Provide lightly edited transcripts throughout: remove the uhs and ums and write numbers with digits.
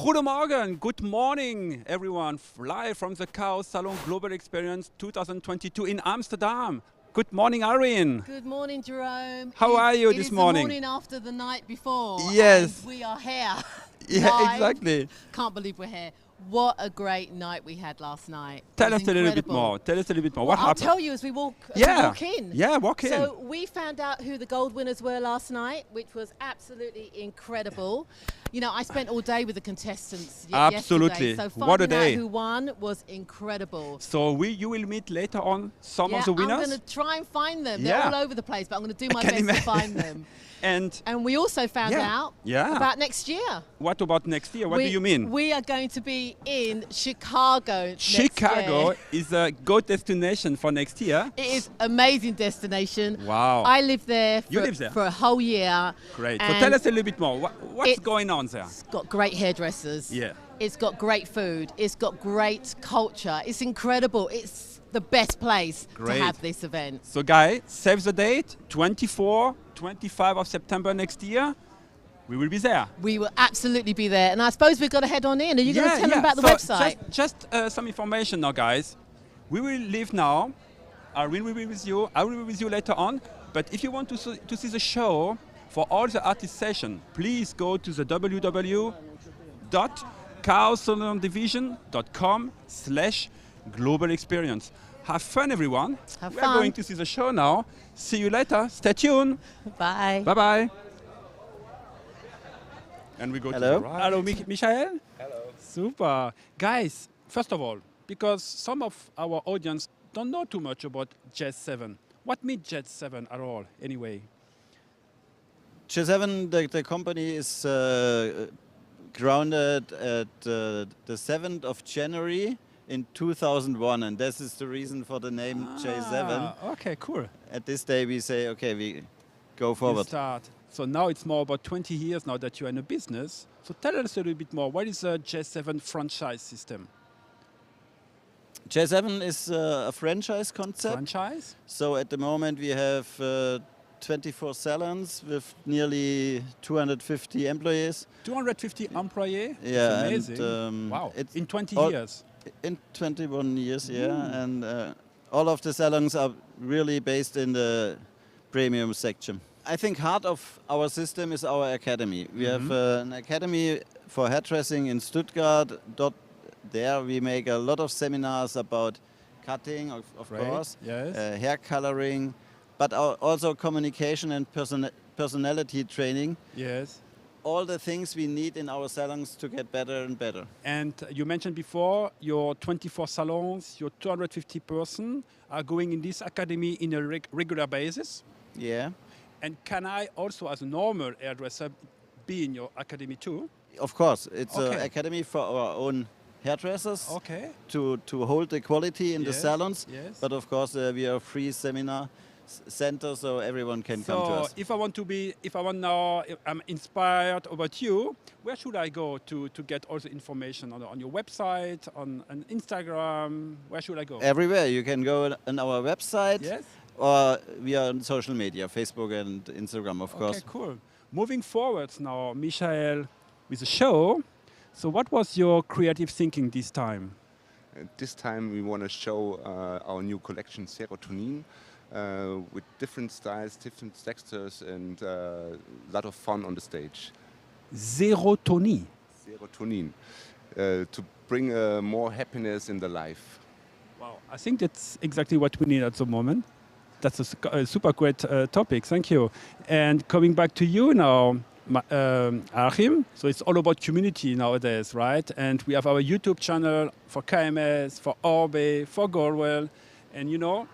Goedemorgen, good morning, everyone. Live from the Kao Salon Global Experience 2022 in Amsterdam. Good morning, Irene. Good morning, Jerome. How are you this morning? It is the morning after the night before. Yes. And we are here. Yeah, live. exactly. Can't believe we're here. What a great night we had last night. Tell us a little bit more. What happened? I'll tell you as we walk in. Yeah, walk in. So we found out who the gold winners were last night, which was absolutely incredible. You know, I spent all day with the contestants Absolutely. yesterday. So What a finding out day. who won was incredible. So you will meet later on some of the winners? I'm going to try and find them. Yeah. They're all over the place, but I'm going to do my best to find them. And we also found out about next year. What about next year? What do you mean? We are going to be in Chicago Chicago next year. is a good destination for next year. It is an amazing destination. Wow. I lived there for a whole year. Great. So tell us a little bit more. What's going on there? It's got great hairdressers. Yeah. It's got great food. It's got great culture. It's incredible. It's the best place to have this event. So guys, save the date, 24, 25 of September next year. We will be there. We will absolutely be there. And I suppose we've got to head on in. Are you going to tell them about the website? Just some information now, guys. We will leave now. Irene will be with you. I will be with you later on. But if you want to see the show for all the artist session, please go to the www.kaosalondivision.com/global experience. Have fun, everyone. Have We fun. are going to see the show now. See you later. Stay tuned. Bye. Bye-bye. And we go Hello. to the right. Hello, Michael. Hello. Super. Guys, first of all, because some of our audience don't know too much about Jazz 7. What means Jazz 7 at all, anyway? Ciceron, the company is grounded at the 7th of January in 2001, and this is the reason for the name J7. Okay, cool. At this day we say, okay, we go forward. Start. So now it's more about 20 years now that you're in a business. So tell us a little bit more. What is a Jazz 7 franchise system? J7 is a franchise concept. Franchise? So at the moment we have 24 salons with nearly 250 employees. 250 employees? Yeah, That's amazing. and, wow. it's In 20 years? In 21 years, yeah. And all of the salons are really based in the premium section. I think heart of our system is our academy. We have an academy for hairdressing in Stuttgart. There we make a lot of seminars about cutting, of course, hair coloring, but also communication and personality training. Yes. All the things we need in our salons to get better and better. And you mentioned before your 24 salons, your 250 person are going in this academy in a regular basis. Yeah. And can I also, as a normal hairdresser, be in your academy too? Of course, it's an academy for our own hairdressers to hold the quality in the salons. Yes. But of course, we are a free seminar center, so everyone can come to us. If I'm inspired about you, where should I go to get all the information on your website, on Instagram? Where should I go? Everywhere. You can go on our website. Yes. Or we are on social media, Facebook and Instagram, of course. Okay, cool. Moving forward now, Michael, with the show. So what was your creative thinking this time? This time we want to show our new collection, Serotonin, with different styles, different textures, and a lot of fun on the stage. Serotonin. Serotonin, to bring more happiness in the life. Wow, I think that's exactly what we need at the moment. That's a super great topic, thank you. And coming back to you now, Achim, so it's all about community nowadays, right? And we have our YouTube channel for KMS, for Orbe, for Goldwell. And you know,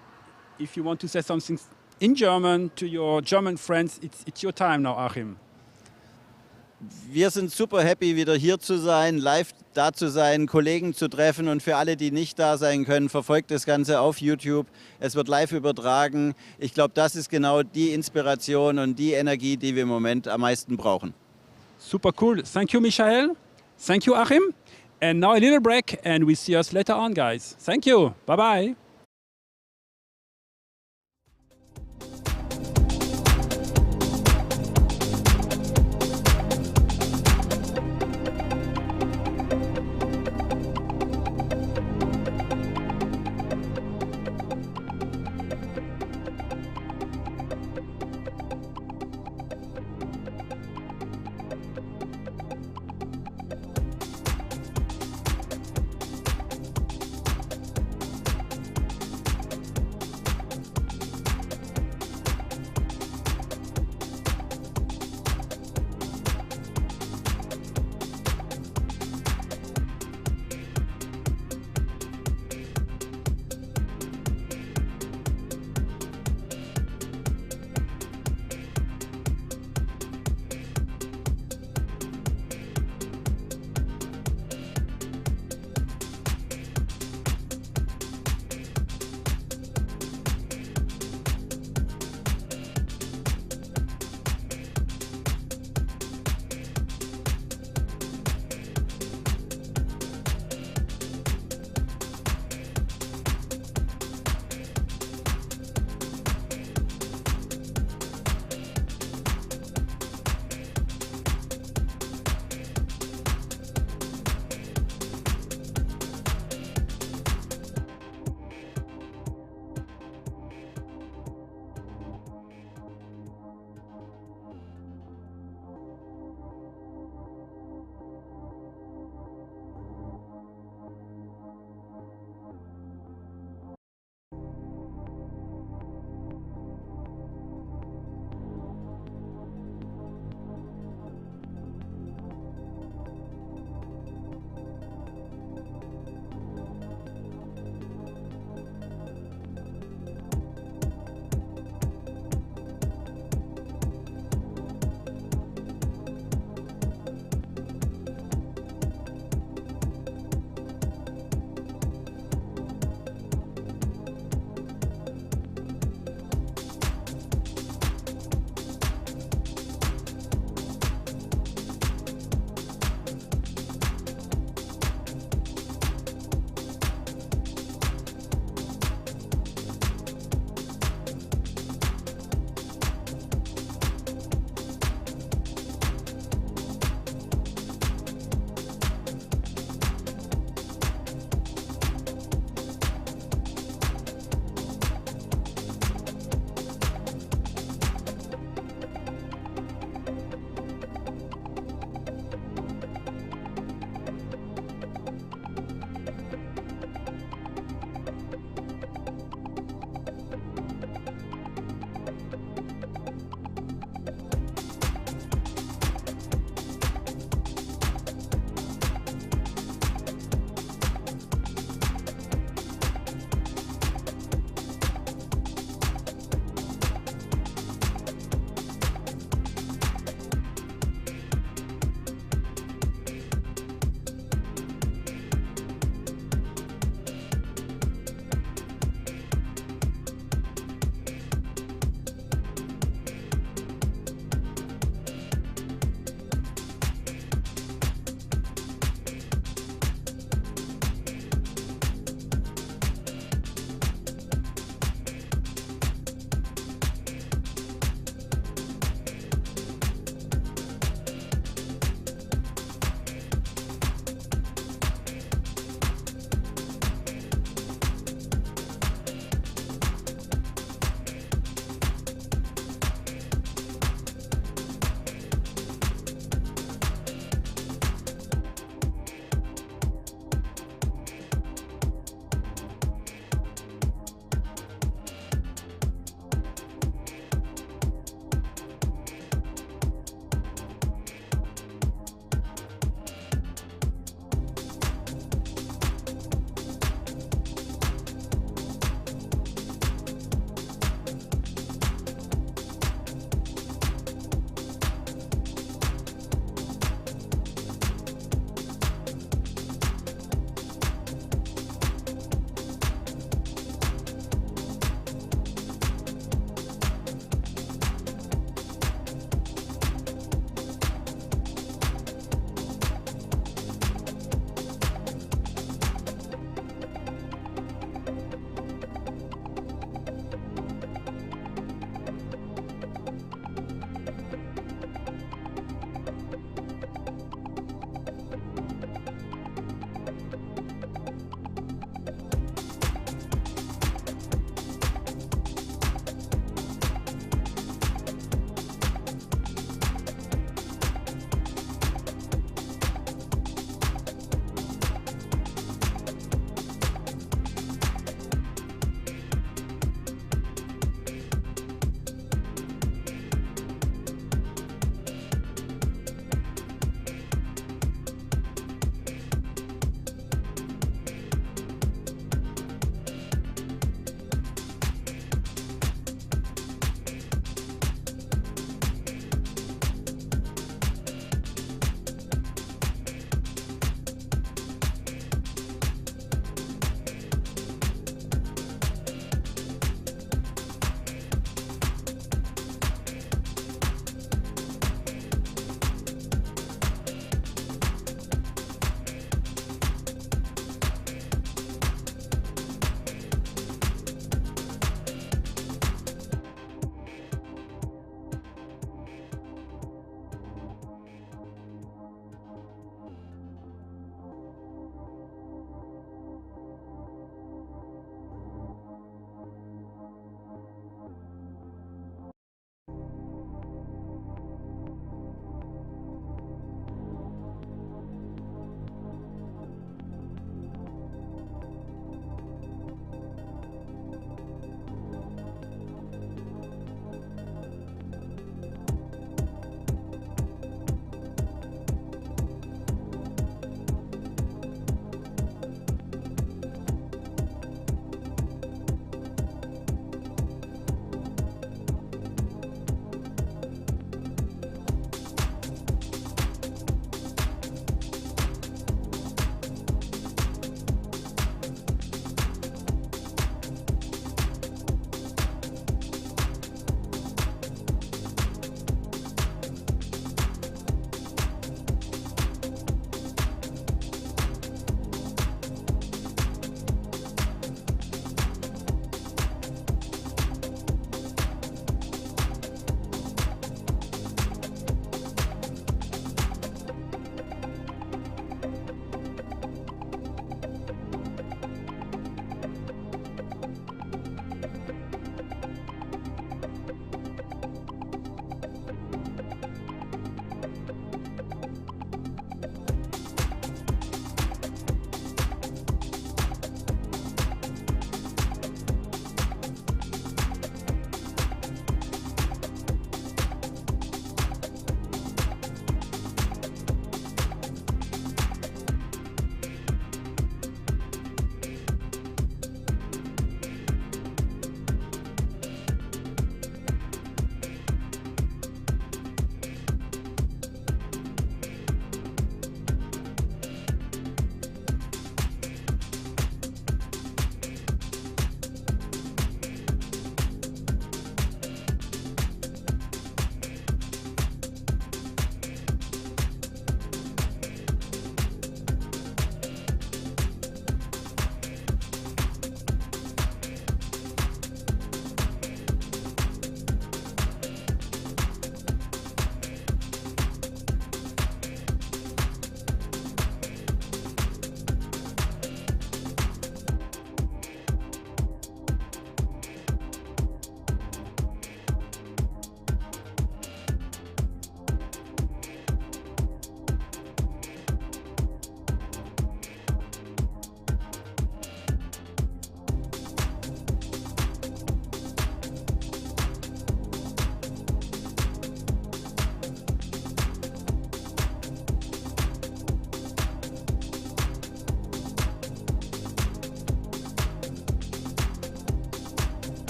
if you want to say something in German to your German friends, it's your time now, Achim. Wir sind super happy, wieder hier zu sein, live da zu sein, Kollegen zu treffen, und für alle, die nicht da sein können, verfolgt das Ganze auf YouTube. Es wird live übertragen. Ich glaube, das ist genau die Inspiration und die Energie, die wir im Moment am meisten brauchen. Super cool. Thank you, Michael. Thank you, Achim. And now a little break and we see us later on, guys. Thank you. Bye-bye.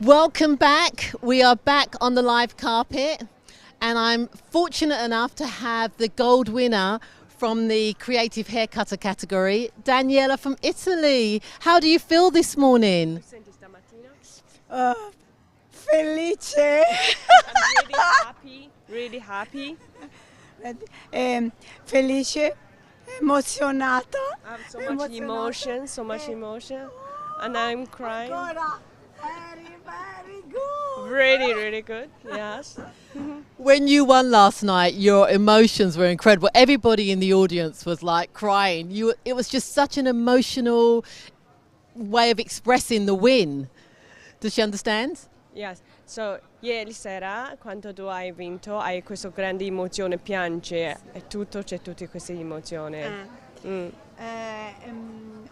Welcome back. We are back on the live carpet, and I'm fortunate enough to have the gold winner from the creative haircutter category, Daniela from Italy. How do you feel this morning? Felice. I'm really happy. Felice, emozionata. I have so much emotion, and I'm crying. Ancora. Very good. Really, really good. Yes. When you won last night, your emotions were incredible. Everybody in the audience was like crying. It was just such an emotional way of expressing the win. Does she understand? Yes. So ieri sera, quando tu hai vinto, hai questa grande emozione, piange, è tutto, c'è tutte queste emozioni.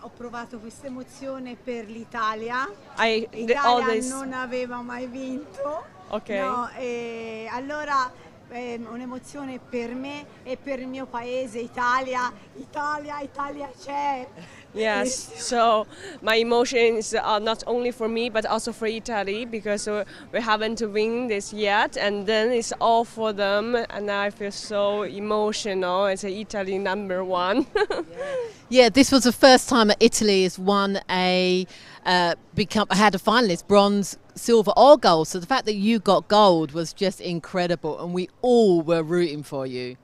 Ho provato questa emozione per l'Italia. L'Italia non aveva mai vinto. Ok. No, e allora un'emozione per me e per il mio paese, Italia c'è. Yes, so my emotions are not only for me but also for Italy, because we haven't won this yet, and then it's all for them, and I feel so emotional as Italy #1. Yeah, this was the first time that Italy has won had a finalist, bronze, silver or gold. So the fact that you got gold was just incredible, and we all were rooting for you.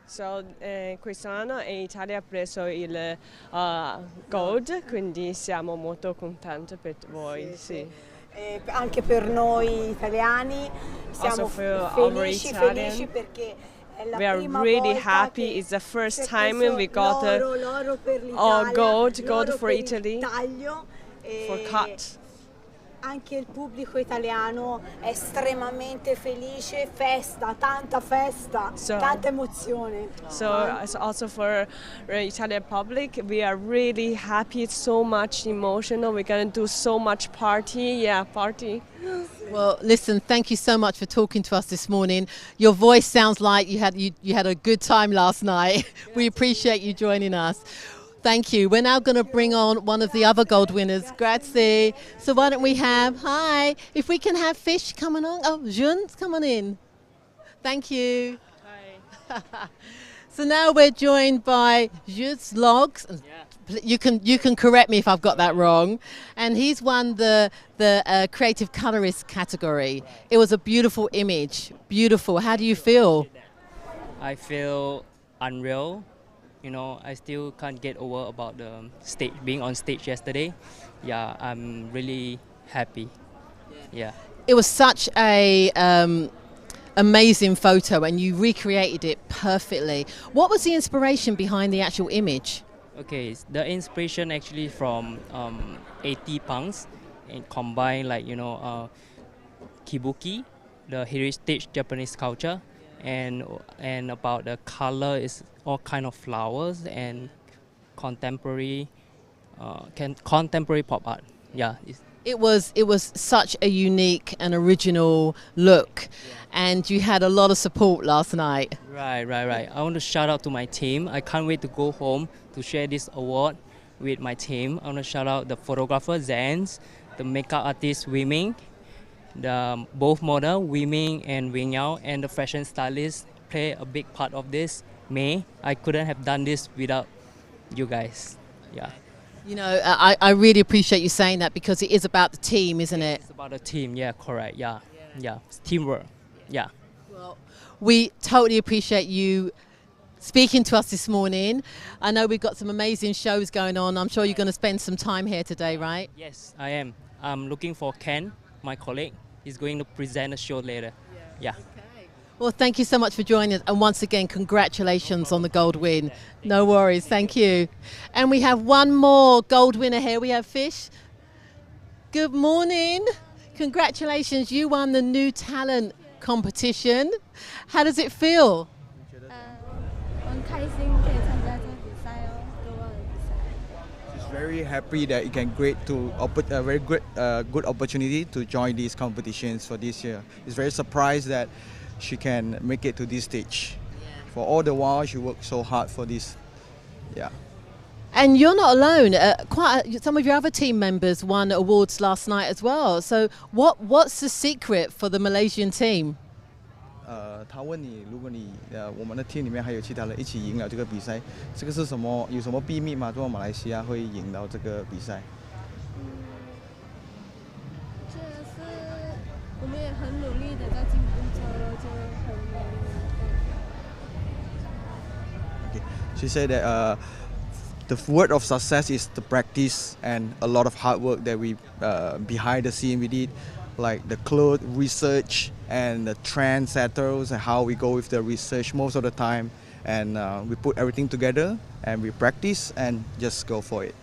So quest'anno l'Italia ha preso il gold, quindi siamo molto contenti per voi. Sì. Anche per noi italiani siamo felici perché è la we are prima really volta happy. che It's the first si è time preso we got l'oro per l'Italia, gold l'oro for per Italy, il taglio, for cut. Anche il pubblico italiano è estremamente felice, festa, tanta festa, tanta emozione. So also for the Italian public, we are really happy. It's so much emotional. We're gonna do so much party. Yeah, party. Well, listen, thank you so much for talking to us this morning. Your voice sounds like you had a good time last night. We appreciate you joining us. Thank you. We're now going to bring on one of the other gold winners. Grazie. So why don't we have, if we can have Fish coming on. Oh, Jun, come on in. Thank you. Hi. So now we're joined by Jules Logs. You can correct me if I've got that wrong. And he's won the creative colorist category. It was a beautiful image. Beautiful. How do you feel? I feel unreal. You know, I still can't get over about the stage, being on stage yesterday. Yeah, I'm really happy. Yeah. It was such a amazing photo, and you recreated it perfectly. What was the inspiration behind the actual image? Okay, the inspiration actually from 80 punks and combine kibuki, the heritage Japanese culture, and about the color is all kind of flowers and contemporary pop art. Yeah. It was such a unique and original look, and you had a lot of support last night. Right. I want to shout out to my team. I can't wait to go home to share this award with my team. I want to shout out the photographer Zans, the makeup artist Wiming, the both model Wiming and Wing Yao, and the fashion stylist play a big part of this. May, I couldn't have done this without you guys. Yeah. You know, I really appreciate you saying that, because it is about the team, isn't it? It's about the team, yeah, correct, yeah. It's teamwork, yeah. Well, we totally appreciate you speaking to us this morning. I know we've got some amazing shows going on. I'm sure you're going to spend some time here today, right? Yes, I am. I'm looking for Ken, my colleague. He's going to present a show later. Yeah. Well, thank you so much for joining us. And once again, congratulations on the gold win. No worries. Thank you. And we have one more gold winner here. We have Fish. Good morning. Congratulations. You won the New Talent competition. How does it feel? She's very happy that it can a very good opportunity to join these competitions for this year. It's very surprised that she can make it to this stage. For all the while she worked so hard for this. Yeah. And you're not alone. Some of your other team members won awards last night as well. So what's the secret for the Malaysian team? 他问你，如果你我们的 team 里面还有其他人一起赢了这个比赛，这个是什么？有什么秘密吗？做马来西亚会赢到这个比赛？这是我们也很努力的在进步中，就很努力。Okay. She said that the word of success is the practice and a lot of hard work that we behind the scene we did, like the clothes research and the trendsetters and how we go with the research most of the time, and we put everything together and we practice and just go for it.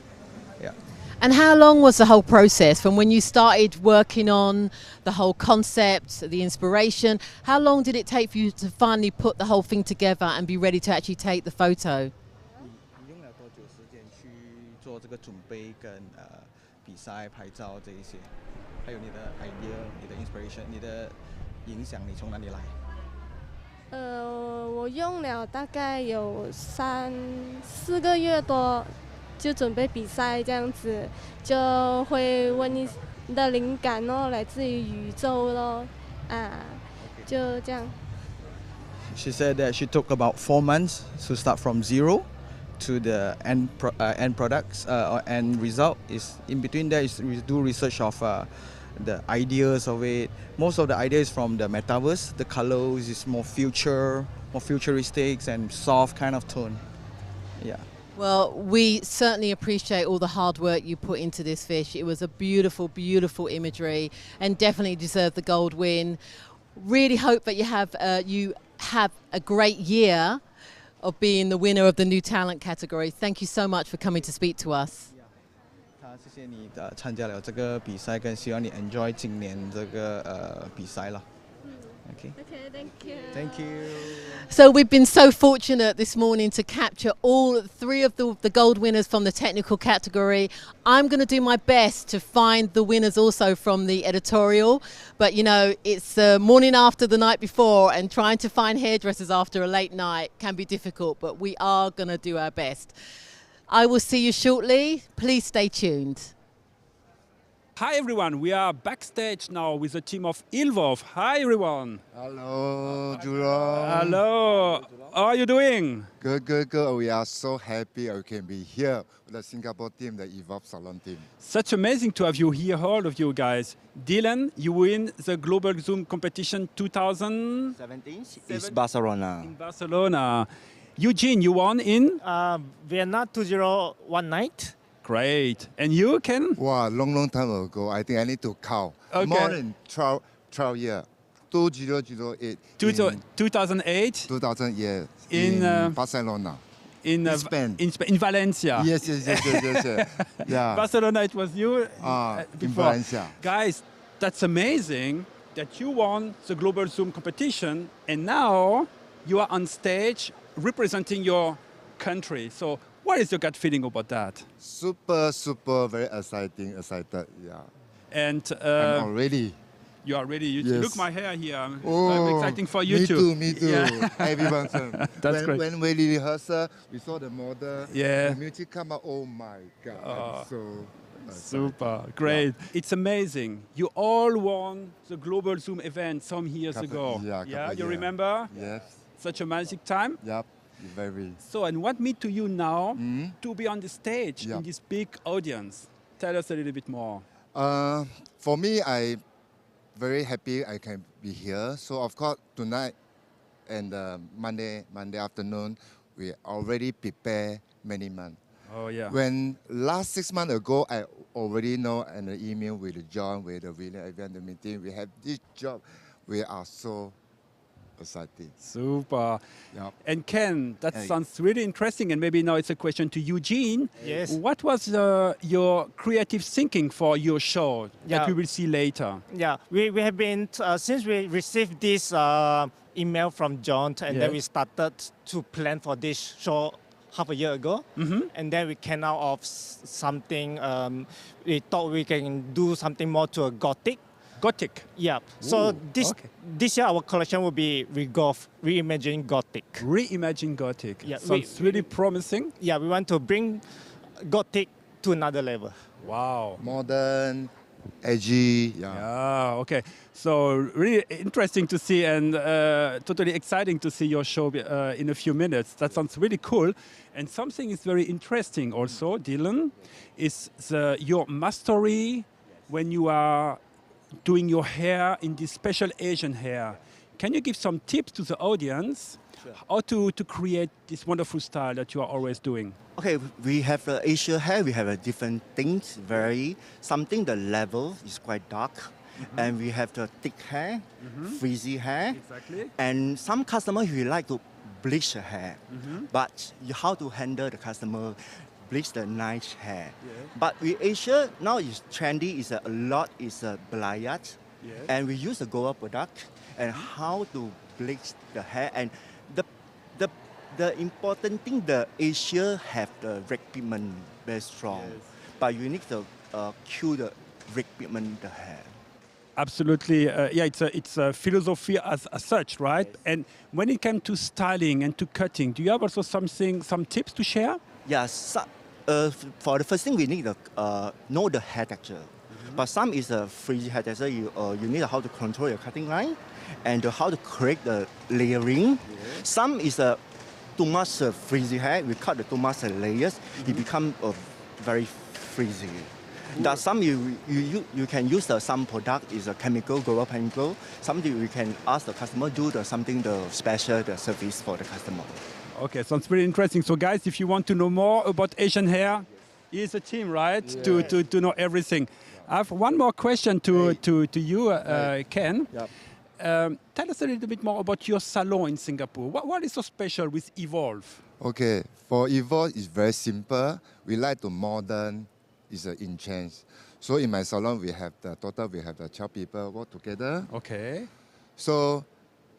Yeah. And how long was the whole process from when you started working on the whole concept, the inspiration? How long did it take for you to finally put the whole thing together and be ready to actually take the photo? 用了多久时间去做这个准备跟比赛拍照这一些，还有你的 idea、你的 inspiration、你的影响，你从哪里来？我用了大概有3-4个月多，就准备比赛这样子，就会问你的灵感咯，来自于宇宙咯，就这样。She said that she took about 4 months to start from zero to the end products or end result. Is in between there is we do research of the ideas of it. Most of the ideas from the metaverse. The colors is more futuristic and soft kind of tone. Yeah. Well, we certainly appreciate all the hard work you put into this fish. It was a beautiful, beautiful imagery and definitely deserved the gold win. Really hope that you have a great year of being the winner of the new talent category. Thank you so much for coming to speak to us. 谢谢你参加了这个比赛，跟希望你 enjoy 今年这个比赛了。Okay. Okay, thank you. Thank you. So we've been so fortunate this morning to capture all 3 of the gold winners from the technical category. I'm going to do my best to find the winners also from the editorial. But, you know, it's the morning after the night before, and trying to find hairdressers after a late night can be difficult, but we are going to do our best. I will see you shortly. Please stay tuned. Hi everyone, we are backstage now with the team of Ilvov. Hi everyone. Hello, Jerome. Hello. How are you doing? Good, good, good. We are so happy we can be here with the Singapore team, the Evolve Salon team. Such amazing to have you here, all of you guys. Dylan, you win the Global Zoom competition 2017 in Barcelona. In Barcelona. Eugene, you won in? Vienna 2019. Great. And you, Ken? Wow, long time ago. I think I need to count. Okay. More than 12 years. 2008. 2008? 2000, yes. In Barcelona. In Spain. In Valencia. Yes. Yeah. Barcelona, it was you in Valencia. Guys, that's amazing that you won the Global Zoom competition and now you are on stage representing your country. So what is your gut feeling about that? Super, very excited, yeah. And I'm ready. You are ready. Yes. Look my hair here. I'm Oh, exciting for you too. Me too. Yeah. Everyone. That's great. When we rehearsal, we saw the model. Yeah. The music come out. Oh my God. I'm so super. Great. Yeah. It's amazing. You all won the Global Zoom event some years ago. Yeah. You remember? Yes. Such a magic time? Yep. Very. So, and what means to you now to be on the stage Yeah. in this big audience? Tell us a little bit more. For me, I very happy I can be here. So of course tonight and Monday afternoon, we already prepare many months. Oh yeah. When last 6 months ago, I already know an email with John, with the winner event, the meeting. We have this job. We are so excited. Super. Yep. And Ken, that sounds really interesting. And maybe now it's a question to Eugene. Yes. What was your creative thinking for your show that we will see later? Yeah, we have been, since we received this email from John, and then we started to plan for this show half a year ago. And then we came out of something, we thought we can do something more to a gothic. Yeah. So this year our collection will be reimagining Gothic. Reimagining Gothic. Yeah. Sounds really promising. Yeah, we want to bring gothic to another level. Wow. Modern, edgy. Yeah. Yeah, okay. So really interesting to see and totally exciting to see your show in a few minutes. That sounds really cool. And something is very interesting also, Dylan, is your mastery when you are doing your hair in this special Asian hair. Can you give some tips to the audience how to create this wonderful style that you are always doing? Okay, we have Asian hair. We have different things. Something the level is quite dark, and we have the thick hair, frizzy hair, Exactly. and some customers will like to bleach the hair. But how to handle the customer bleach the nice hair? But with Asia now is trendy. Is a lot is a balayage, and we use the Goldwell product and how to bleach the hair and the important thing, the Asia have the red pigment very strong, but you need to kill the red pigment in the hair. Absolutely, yeah. It's a philosophy as such, right? Yes. And when it comes to styling and to cutting, do you have also some tips to share? Yes. For the first thing, we need to know the hair texture. But some is a frizzy hair texture. You need how to control your cutting line and how to create the layering. Some is too much frizzy hair. We cut the too much layers. It become very frizzy. That some you can use some product is a chemical, Goldwell chemical. Something we can ask the customer do something special the service for the customer. Okay, sounds pretty interesting. So guys, if you want to know more about Asian hair, here's a team, right? To know everything. I have one more question to you, Ken. Yep. Tell us a little bit more about your salon in Singapore. What is so special with Evolve? Okay, for Evolve, it's very simple. We like to modern, it's in change. So in my salon, we have the 12 people work together. Okay. So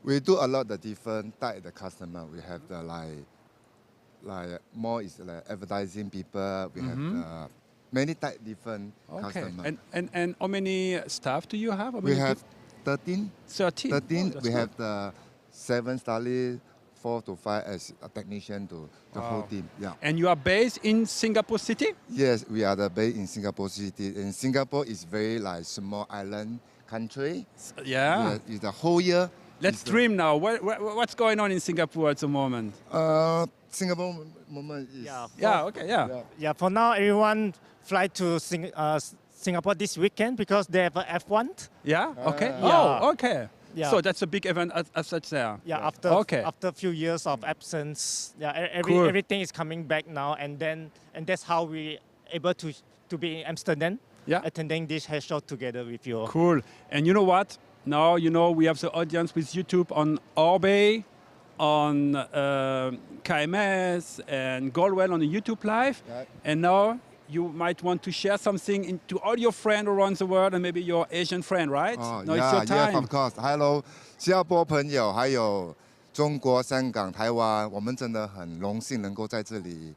we do a lot of different type of the customer. We have the like more is like advertising people. We have the many type different customer. And how many staff do you have? We have 13. 13. 13. Oh, We have the 7 stylists, 4 to 5 as a technician to the whole team. Yeah. And you are based in Singapore City? Yes, we are the base in Singapore City. And Singapore is very like small island country. Yeah. It's the whole year. Let's dream now. What's going on in Singapore at the moment? Singapore moment is Yeah. For now, everyone fly to Singapore this weekend because they have a F1. Yeah. Okay. Yeah. Oh, okay. Yeah. So that's a big event as such there. Yeah. After a few years of absence, Cool. everything is coming back now, and that's how we able to be in Amsterdam. Yeah. Attending this hair show together with you. Cool. And you know what? Now we have the audience with YouTube on Orbe, on KMS and Goldwell on the YouTube Live. Right. And now you might want to share something to all your friends around the world and maybe your Asian friend, right? Now it's your time. Yeah, of course. Hello, 新加坡朋友，还有中国、香港、台湾，我们真的很荣幸能够在这里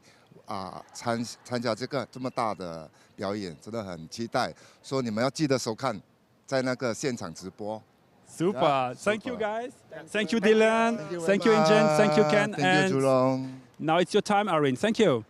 参加这么大的表演，真的很期待。说你们要记得收看，在那个现场直播。 Super. Yeah, Thank super. you, guys. Thank you, Dylan. Thank you, Ingen. Thank you, Ken. Thank you, Julong. Now it's your time, Irene. Thank you.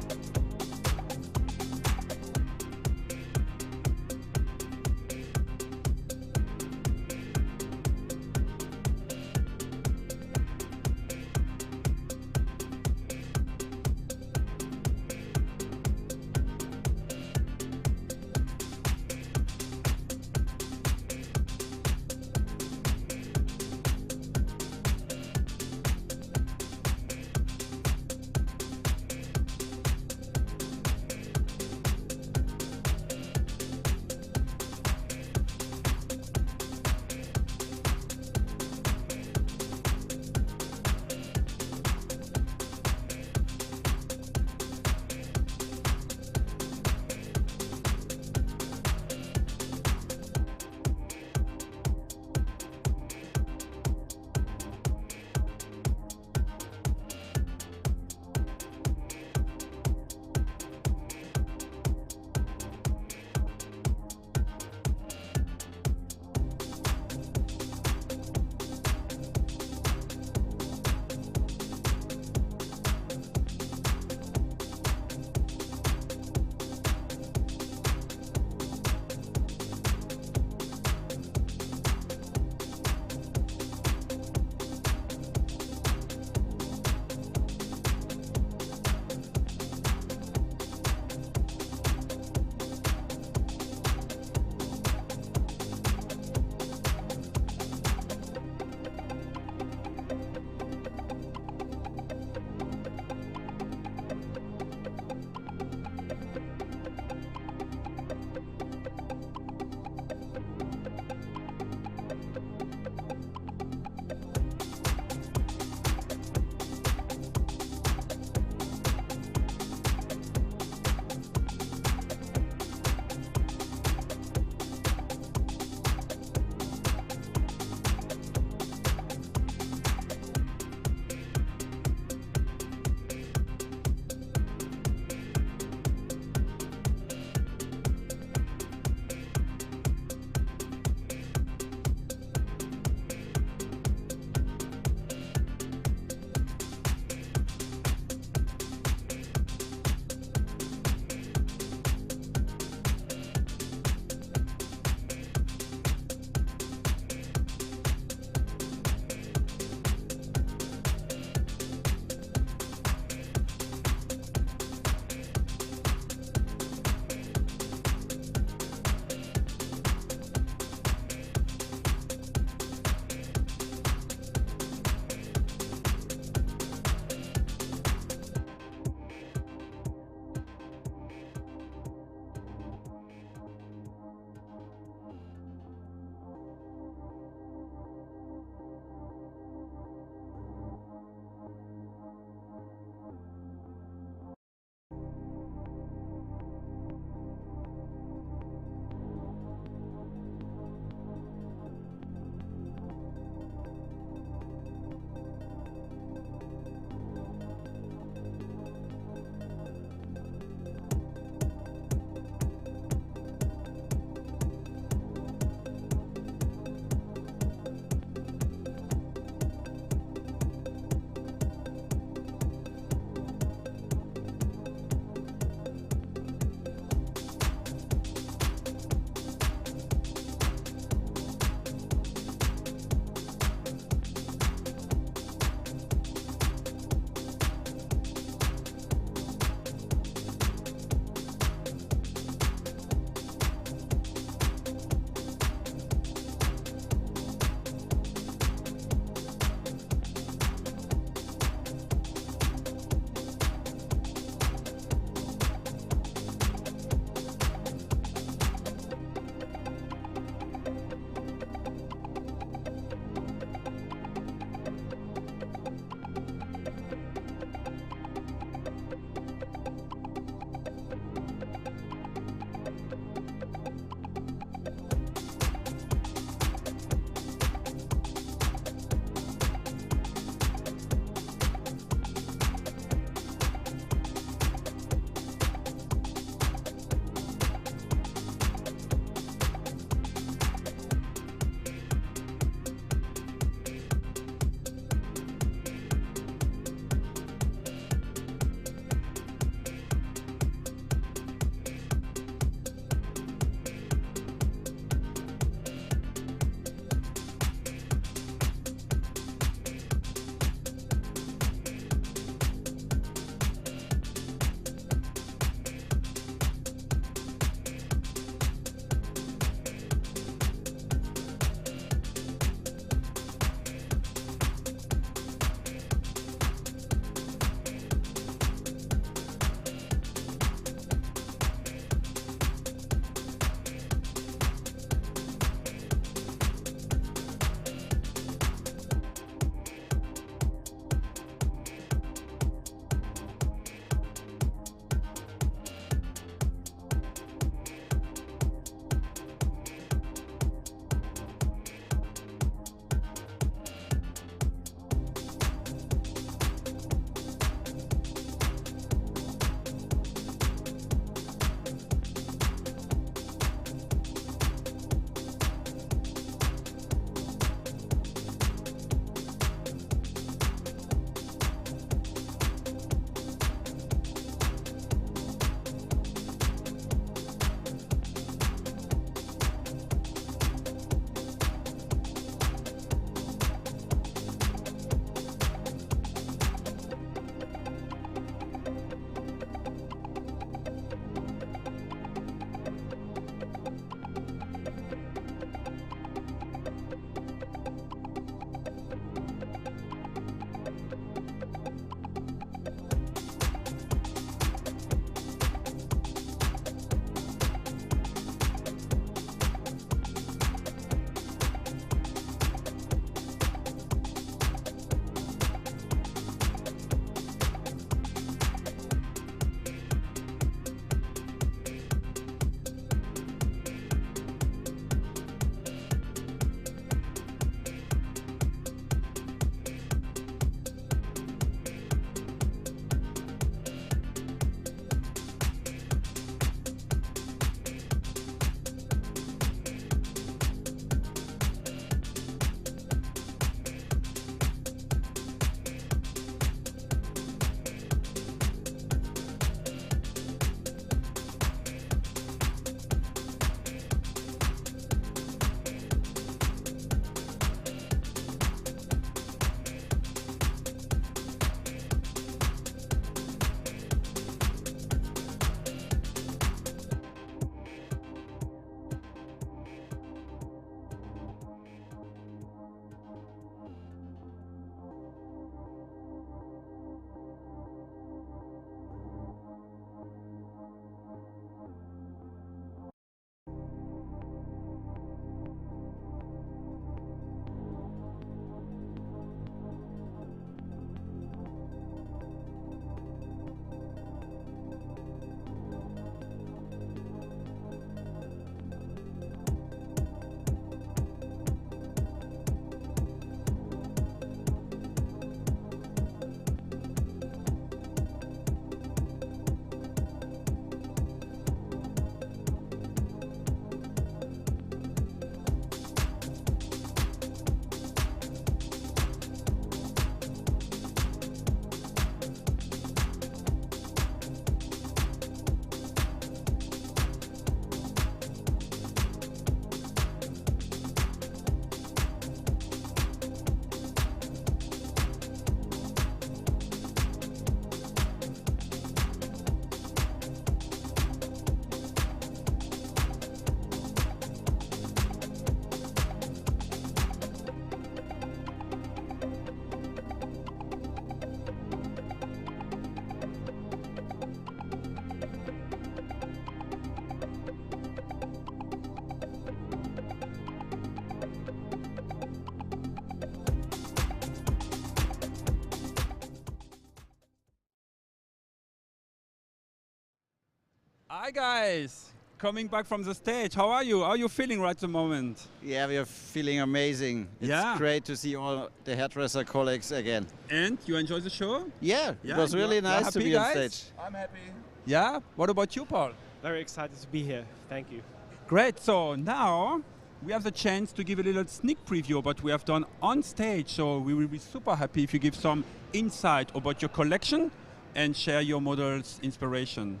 Hi guys, coming back from the stage. How are you? How are you feeling right at the moment? Yeah, we are feeling amazing. It's great to see all the hairdresser colleagues again. And you enjoy the show? Yeah, it was really nice to be on stage. I'm happy. Yeah? What about you, Paul? Very excited to be here. Thank you. Great. So now we have the chance to give a little sneak preview of what we have done on stage. So we will be super happy if you give some insight about your collection and share your model's inspiration.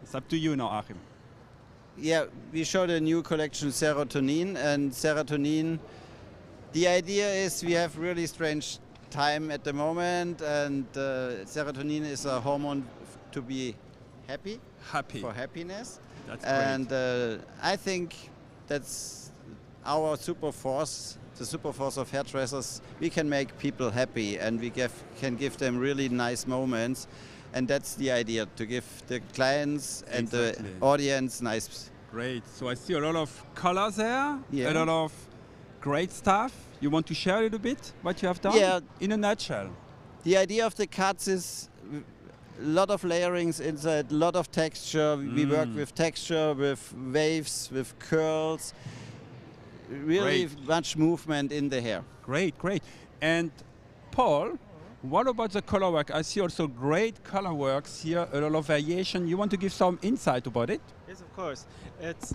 It's up to you now, Achim. Yeah, we showed a new collection, Serotonin, and Serotonin, the idea is we have really strange time at the moment, and serotonin is a hormone to be happy. For happiness. That's and I think that's our super force, the super force of hairdressers. We can make people happy, and we can give them really nice moments. And that's the idea, to give the clients and the audience nice. Great. So I see a lot of colors there, Yeah. a lot of great stuff. You want to share a little bit what you have done? Yeah. In a nutshell. The idea of the cuts is a lot of layerings inside, a lot of texture. We work with texture, with waves, with curls. Really much movement in the hair. Great, great. And Paul, what about the color work? I see also great color works here, a lot of variation. You want to give some insight about it? Yes, of course. It's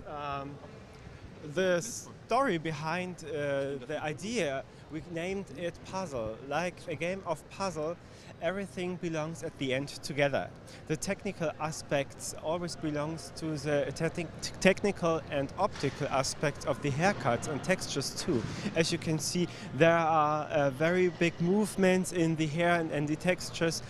the story behind the idea. We named it Puzzle. Like a game of puzzle, everything belongs at the end together. The technical aspects always belongs to the technical and optical aspects of the haircuts and textures too. As you can see, there are very big movements in the hair and the textures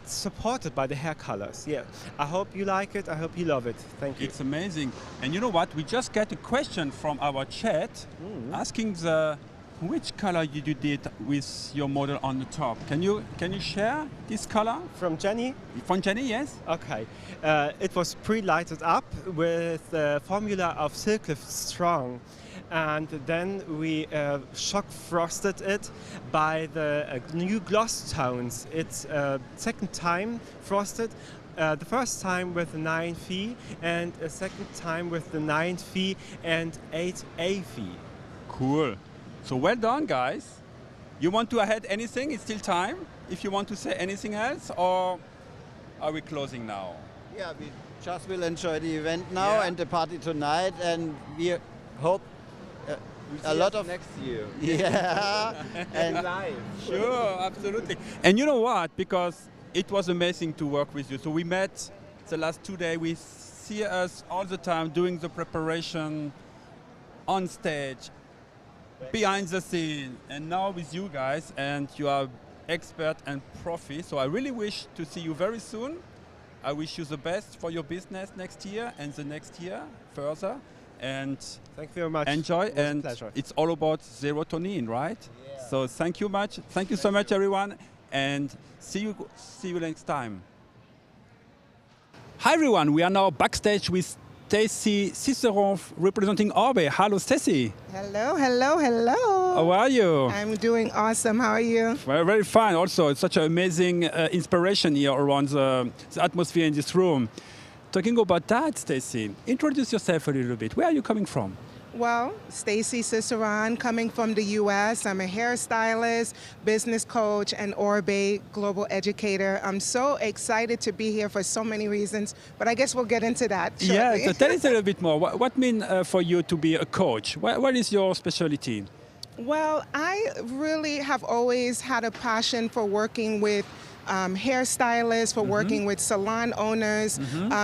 supported by the hair colors. Yeah, I hope you like it. I hope you love it. Thank you. It's amazing. And you know what? We just got a question from our chat asking which color you did with your model on the top. Can you share this color? From Jenny? From Jenny, yes. Okay. It was pre-lighted up with the formula of Silk Strong. And then we shock frosted it by the new gloss tones. It's second time frosted. The first time with the 9Phi and a second time with the 9Phi and 8A Phi. Cool. So well done, guys. You want to add anything? It's still time. If you want to say anything else, or are we closing now? Yeah, we just will enjoy the event now and the party tonight, and we hope a lot of next year. Yeah, and live. Sure, absolutely. And you know what? Because it was amazing to work with you. So we met the last 2 days. We see us all the time doing the preparation on stage, behind the scene, and now with you guys, and you are expert and profi. So I really wish to see you very soon. I wish you the best for your business next year and the next year further. And thank you very much. Enjoy, it was and a pleasure. It's all about serotonin, right? Yeah. So thank you much. Thank you so much, everyone, and see you next time. Hi everyone, we are now backstage with Stacey Ciceron representing Orbe. Hello, Stacey. Hello, hello, hello. How are you? I'm doing awesome. How are you? Very, very fine. Also, it's such an amazing inspiration here around the atmosphere in this room. Talking about that, Stacey, introduce yourself a little bit. Where are you coming from? Well, Stacey Ciceron, coming from the U.S. I'm a hairstylist, business coach, and Orbe global educator. I'm so excited to be here for so many reasons, but I guess we'll get into that shortly. Yeah, so tell us a little bit more. What means for you to be a coach? What is your specialty? Well, I really have always had a passion for working with hairstylists, for working with salon owners,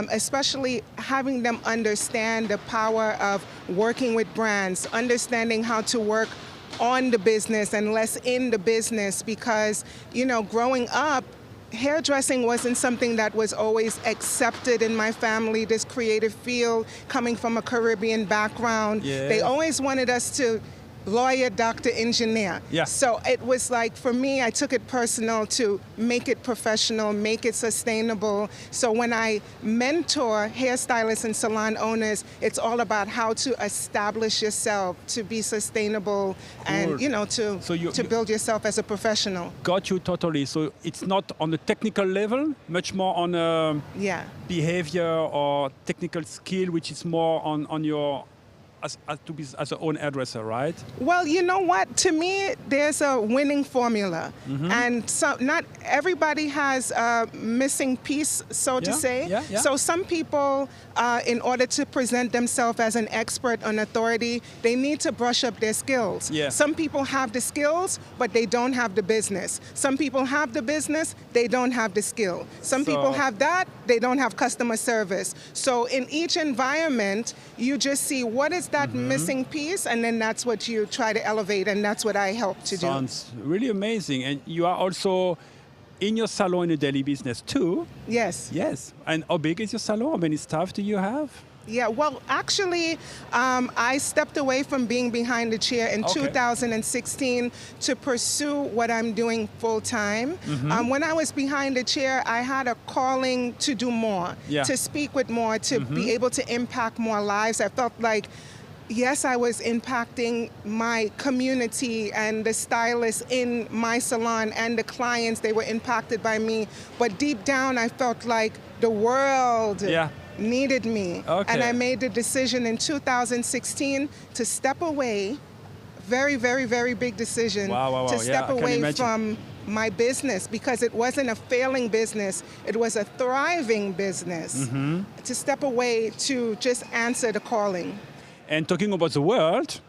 especially having them understand the power of working with brands, understanding how to work on the business and less in the business, because, you know, growing up, hairdressing wasn't something that was always accepted in my family, this creative field, coming from a Caribbean background. Yes. They always wanted us to lawyer, doctor, engineer. Yeah. So it was like, for me, I took it personal to make it professional, make it sustainable. So when I mentor hairstylists and salon owners, it's all about how to establish yourself to be sustainable and, to build yourself as a professional. Got you totally. So it's not on the technical level, much more on behavior or technical skill, which is more on your as an own hairdresser, right? Well, you know what? To me, there's a winning formula. And so not everybody has a missing piece, so to say. So some people, in order to present themselves as an expert on authority, they need to brush up their skills. Some people have the skills, but they don't have the business. Some people have the business, they don't have the skill. Some people have that, they don't have customer service. So in each environment, you just see what is that missing piece, and then that's what you try to elevate, and that's what I help to do. Sounds really amazing. And you are also in your salon in the daily business too? Yes. Yes. And how big is your salon? How many staff do you have? Yeah, well, actually, I stepped away from being behind the chair in 2016 to pursue what I'm doing full time. When I was behind the chair, I had a calling to do more, to speak with more, to be able to impact more lives. I felt like, yes, I was impacting my community and the stylists in my salon and the clients, they were impacted by me. But deep down, I felt like the world needed me. And I made the decision in 2016 to step away, very, very, very big decision, to step away from my business, because it wasn't a failing business, it was a thriving business, to step away to just answer the calling. And talking about the world,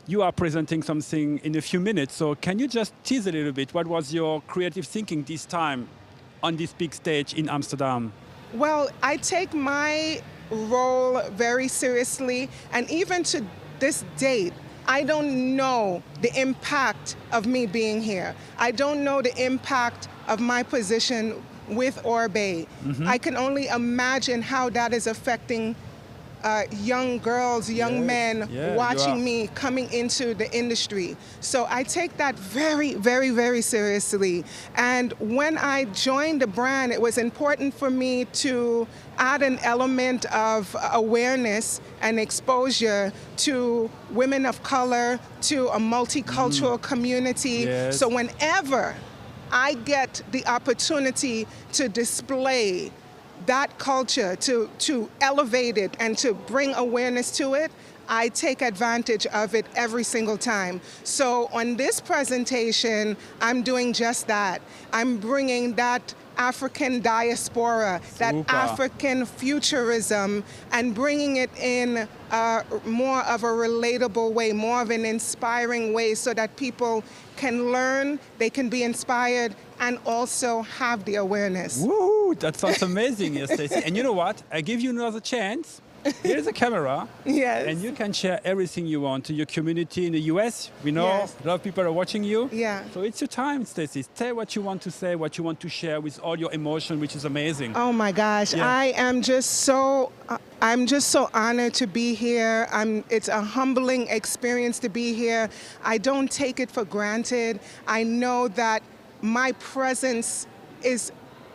you are presenting something in a few minutes, so can you just tease a little bit? What was your creative thinking this time on this big stage in Amsterdam? Well, I take my role very seriously, and even to this date, I don't know the impact of me being here. I don't know the impact of my position with Orbe. I can only imagine how that is affecting young girls, young men watching me coming into the industry. So I take that very, very, very seriously. And when I joined the brand, it was important for me to add an element of awareness and exposure to women of color, to a multicultural community. So whenever I get the opportunity to display that culture, to elevate it and to bring awareness to it, I take advantage of it every single time. So on this presentation, I'm doing just that. I'm bringing that African diaspora, that African futurism, and bringing it in more of a relatable way, more of an inspiring way, so that people can learn, they can be inspired, and also have the awareness. Woo! That sounds amazing, yes, Stacey. And you know what? I give you another chance. Here's a camera. Yes. And you can share everything you want to your community in the US. We know a lot of people are watching you. Yeah. So it's your time, Stacey. Say what you want to say, what you want to share with all your emotion, which is amazing. Oh my gosh, I am just so honored to be here. It's a humbling experience to be here. I don't take it for granted. I know that my presence is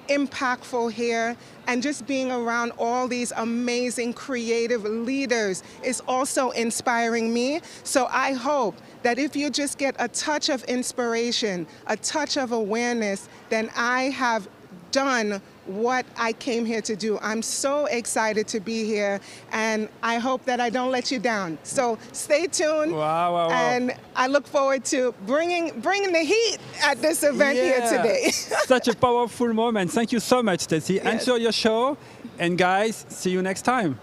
impactful here, and just being around all these amazing creative leaders is also inspiring me. So I hope that if you just get a touch of inspiration, a touch of awareness, then I have done what I came here to do. I'm so excited to be here, and I hope that I don't let you down. So stay tuned, and I look forward to bringing the heat at this event here today. Such a powerful moment. Thank you so much, Stacey. Enjoy your show, and guys, see you next time.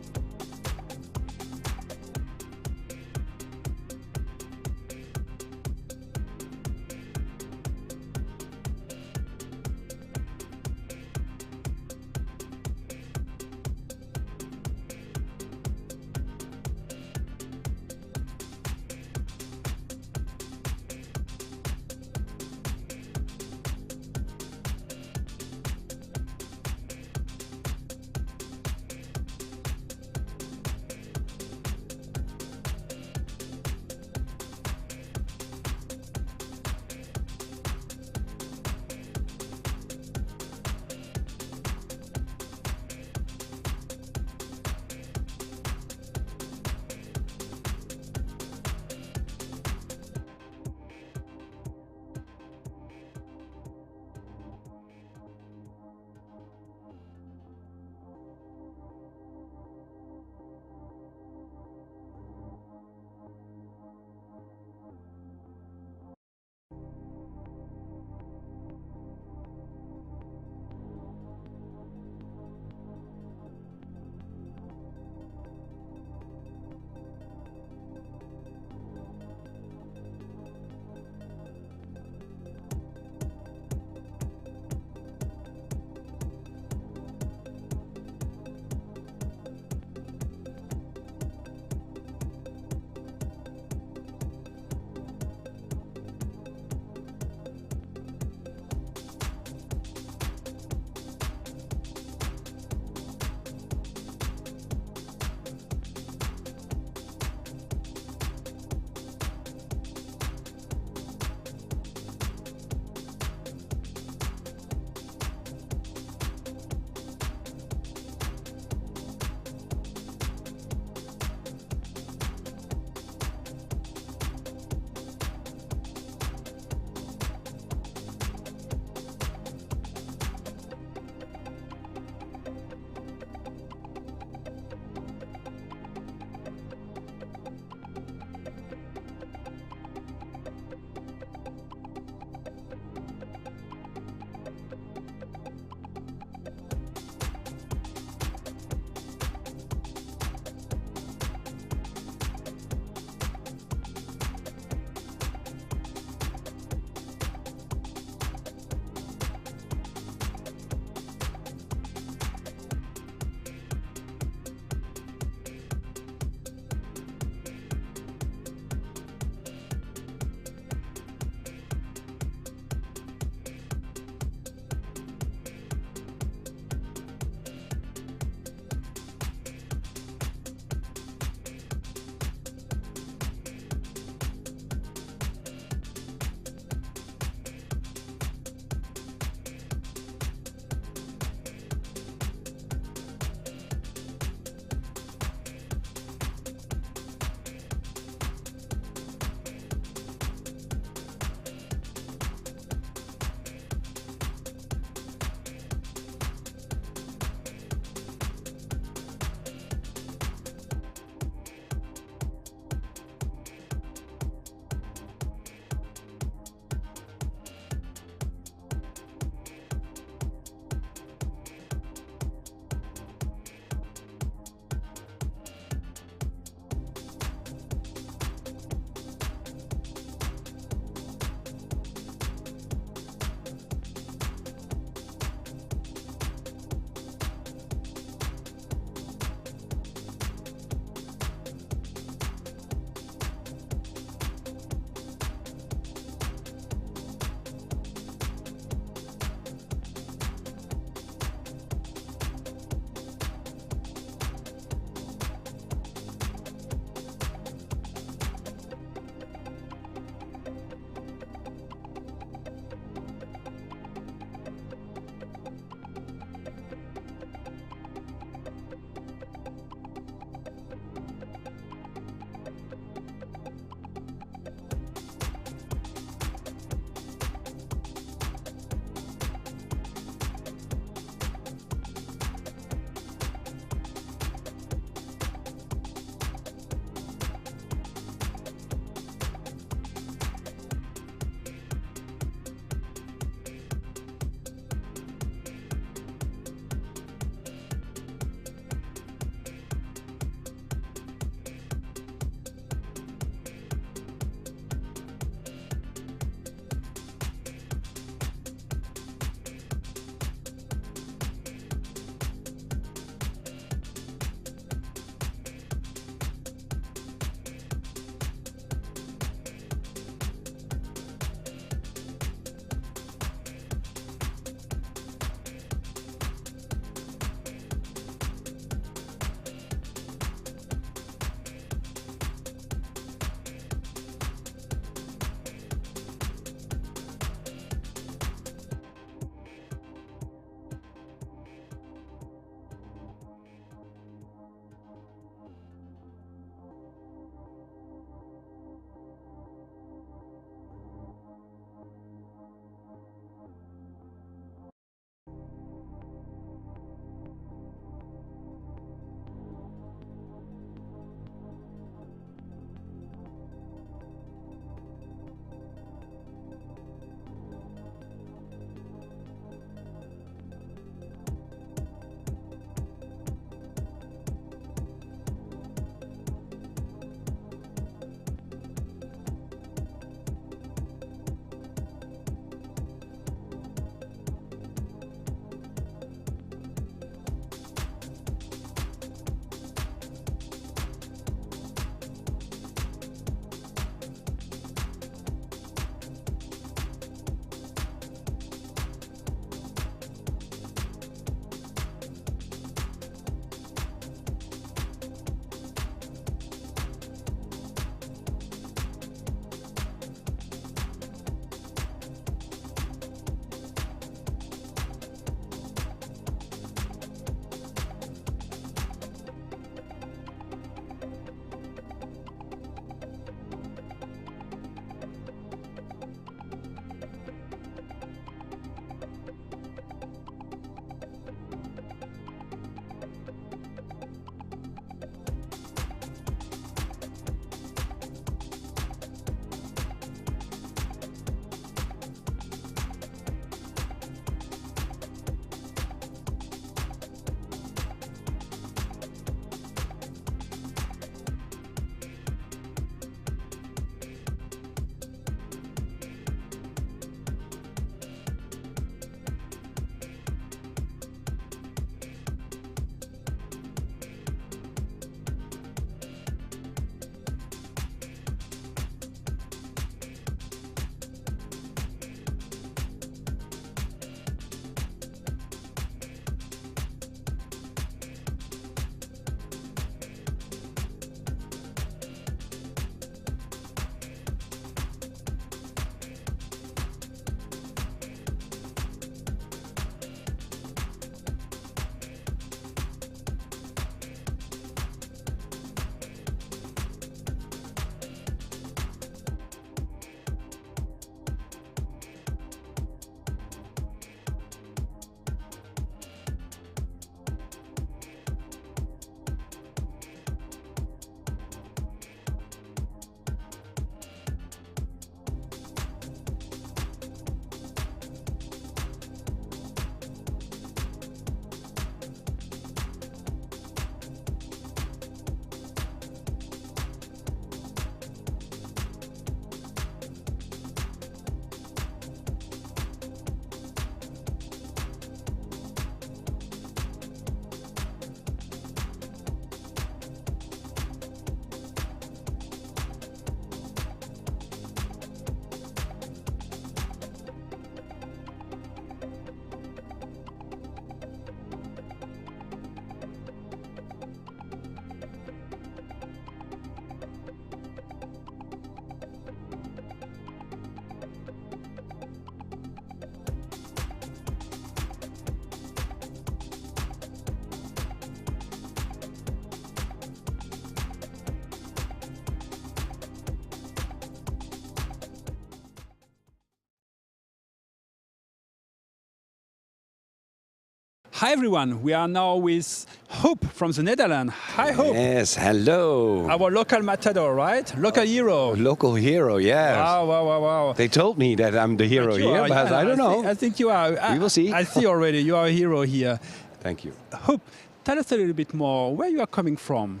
Hi everyone, we are now with Huub from the Netherlands. Hi Huub. Yes, hello. Our local matador, right? Local hero. Local hero, yes. Wow, wow, wow, wow. They told me that I'm the hero here, are, but yeah, I don't know. I think you are. We will see. I see already, you are a hero here. Thank you. Huub, tell us a little bit more where you are coming from.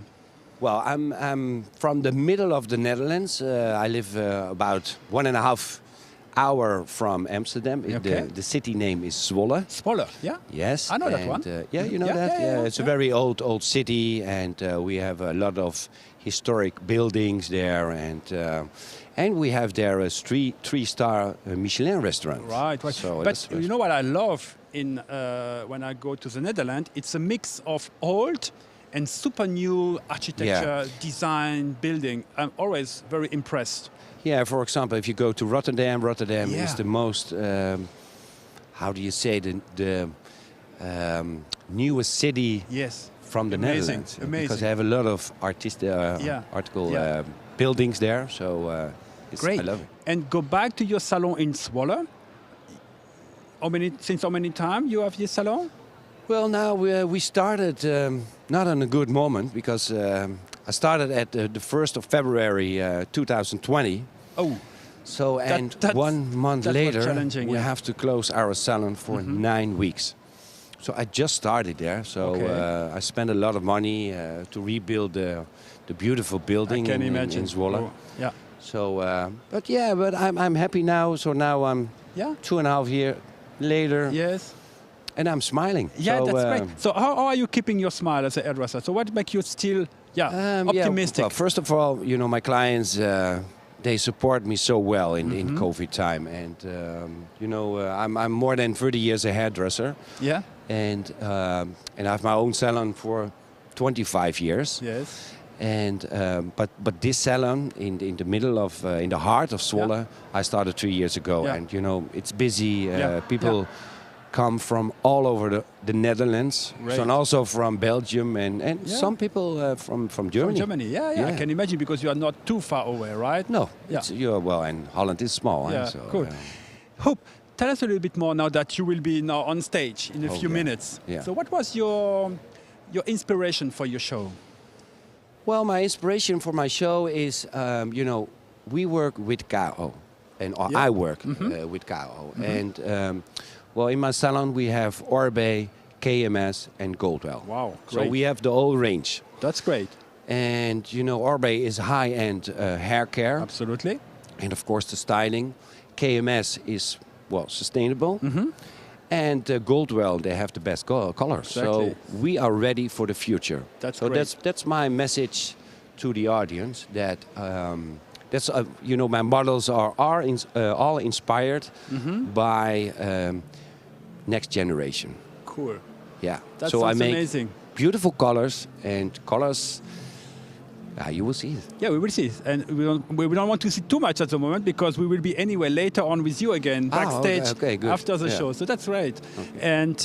Well, I'm from the middle of the Netherlands. I live about 1.5 hours from Amsterdam. Okay. The city name is Zwolle. Zwolle, yeah? Yes. I know that one. Yeah, you know Yeah, that? yeah, It's a very old city, and we have a lot of historic buildings there, and we have there a three-star Michelin restaurant. Right, right. So but you know what I love in when I go to the Netherlands? It's a mix of old and super new architecture, design, building. I'm always very impressed. Yeah, for example, if you go to Rotterdam Yeah. is the most, how do you say, the newest city from the Netherlands. Amazing. Because they have a lot of buildings there, so Great. I love it. And go back to your salon in Zwolle. Since how many time you have this salon? Well, now we started not on a good moment, because I started at the 1st of February 2020. Oh. So, and 1 month later, we yeah. have to close our salon for 9 weeks. So I just started there. So I spent a lot of money to rebuild the beautiful building in Zwolle. Oh, yeah. So, but I'm happy now. So now I'm 2.5 years later. Yes. And I'm smiling. Yeah, so, that's great. So how are you keeping your smile as a hairdresser? So what makes you still optimistic? Well, first of all, you know, my clients, they support me so well in COVID time. And, you know, I'm more than 30 years a hairdresser. Yeah. And I have my own salon for 25 years. Yes. And but this salon in the middle of in the heart of Zwolle, I started 3 years ago. Yeah. And, you know, it's busy. People come from all over the Netherlands, Right. so, and also from Belgium and some people from Germany. From Germany, yeah, I can imagine, because you are not too far away, right? No, Yeah. And Holland is small. Yeah, so, cool. Huub, tell us a little bit more now that you will be now on stage in a few minutes. Yeah. So what was your inspiration for your show? Well, my inspiration for my show is, you know, we work with Kao, and I work with Kao, and well, in my salon we have Orbe, KMS, and Goldwell. Wow, great. So we have the whole range. That's great. And you know, Orbe is high-end hair care. Absolutely. And of course the styling. KMS is, well, sustainable. And Goldwell, they have the best colors. Exactly. So we are ready for the future. That's so great. that's my message to the audience. That that's you know, my models are all inspired by next generation. Cool. Yeah. That so I sounds make amazing. beautiful colors, and colors. You will see it. Yeah, we will see. And we don't want to see too much at the moment, because we will be anyway later on with you again backstage good. after the show. So that's right. Okay. And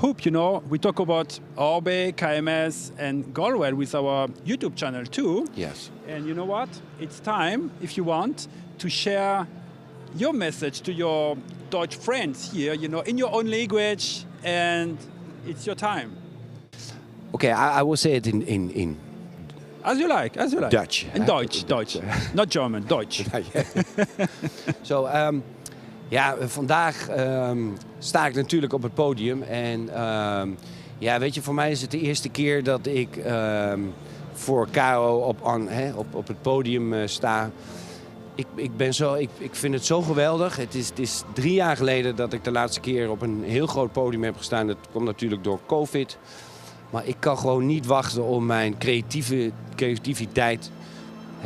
Huub, you know, we talk about Orbe, KMS, and Goldwell with our YouTube channel too. Yes. And you know what? It's time, if you want, to share your message to your Dutch friends here, you know, in your own language, and it's your time. Okay, I will say it in As you like, as you like. Dutch. In Deutsch. Not German, Deutsch. So, vandaag sta ik natuurlijk op het podium. En ja, weet je, voor mij is het de eerste keer dat ik voor Kao op het podium sta. Ik vind het zo geweldig. Het is 3 jaar geleden dat ik de laatste keer op een heel groot podium heb gestaan. Dat komt natuurlijk door COVID. Maar ik kan gewoon niet wachten om mijn creativiteit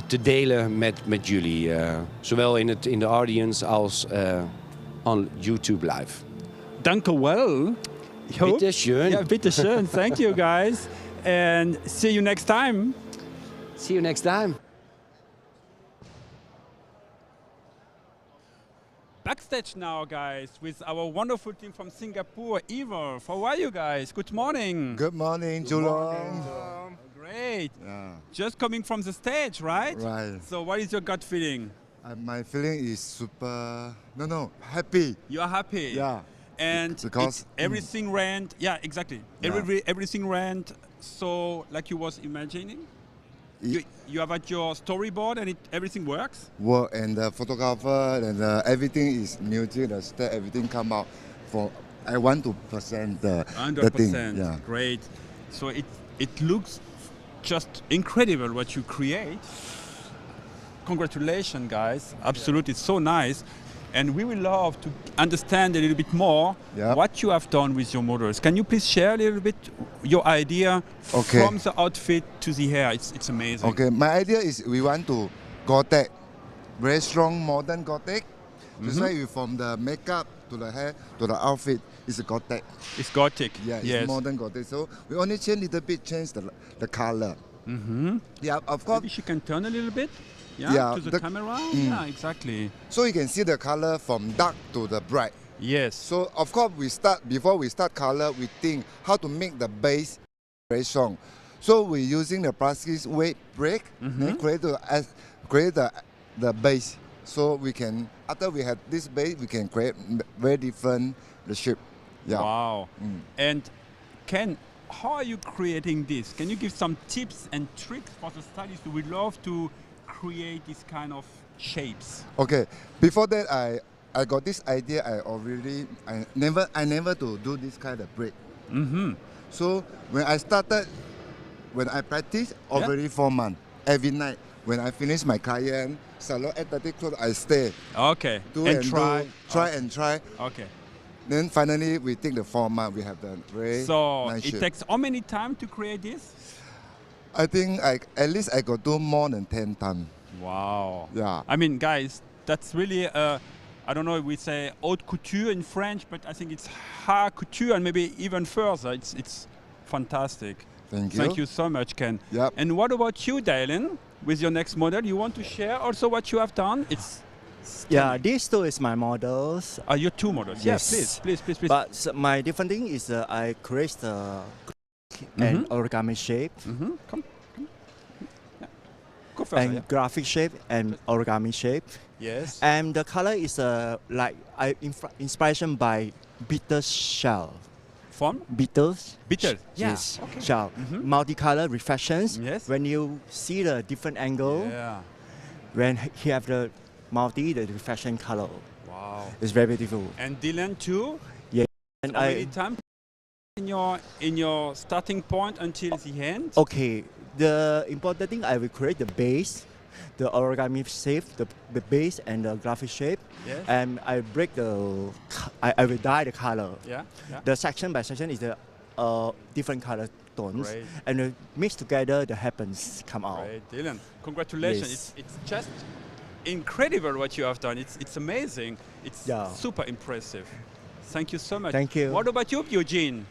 te delen met jullie. Zowel in de audience als on YouTube live. Dank u wel. Bitteschön. Ja, bitteschön. Thank you, guys. And see you next time. See you next time. Backstage now, guys, with our wonderful team from Singapore, Eva. How are you guys? Good morning. Good morning, Julong. Great. Yeah. Just coming from the stage, right? Right. So what is your gut feeling? My feeling is happy. You are happy? Yeah. And because everything ran, yeah, exactly. Yeah. Everything ran so like you was imagining. You have at your storyboard and everything works. work and the photographer and everything is music, the step, everything come out for. I want to present the 100%. thing. Yeah. Great. So it looks just incredible what you create. Congratulations, guys. Absolutely, it's so nice. And we will love to understand a little bit more what you have done with your models. Can you please share a little bit your idea from the outfit to the hair? It's amazing. Okay, my idea is we want to Gothic, very strong modern Gothic. That's why from the makeup to the hair to the outfit is Gothic. It's Gothic. Yeah, it's yes. modern Gothic. So we only change a little bit, change the color. Yeah, of course. Maybe she can turn a little bit. Yeah, to the camera. Yeah, exactly. So you can see the color from dark to the bright. Yes. So of course before we start color, we think how to make the base very strong. So we're using the plastic weight break and create the base. So we can, after we have this base, we can create very different the shape. Yeah. Wow. And Ken, how are you creating this? Can you give some tips and tricks for the stylists who would love to create this kind of shapes? Okay. Before that, I got this idea. I never to do this kind of break. So when I practice already 4 months every night. When I finish my client salon 8:30 close, I stay. Okay. Try. Okay. Then finally we take the 4 months. We have the very So nice it shape. takes how many time to create this? I think at least I could do more than 10 times. Wow. Yeah. I mean, guys, that's really, I don't know if we say haute couture in French, but I think it's haute couture and maybe even further. It's fantastic. Thank you so much, Ken. Yep. And what about you, Dylan? With your next model, you want to share also what you have done? Yeah, these two is my models. Your two models? Yes. Please. But my different thing is I create the and origami shape. Come. Yeah. Go further. And graphic shape and origami shape. Yes. And the color is inspiration by bitter shell. From? Beetles. Beetles. Yes. Okay. Shell. Multicolor reflections. Yes. When you see the different angle. Yeah. When he have the the reflection color. Wow. It's very beautiful. And Dylan too? Yeah. And how many time in your starting point until the end? Okay. The important thing, I will create the base, the origami shape, the base and the graphic shape. Yes. And I break I will dye the color. Yeah. The section by section is the different color tones. Great. And mix together, the happens come out. Great, Dylan. Congratulations. Yes. It's just incredible what you have done. It's amazing. It's super impressive. Thank you so much. Thank you. What about you, Eugene?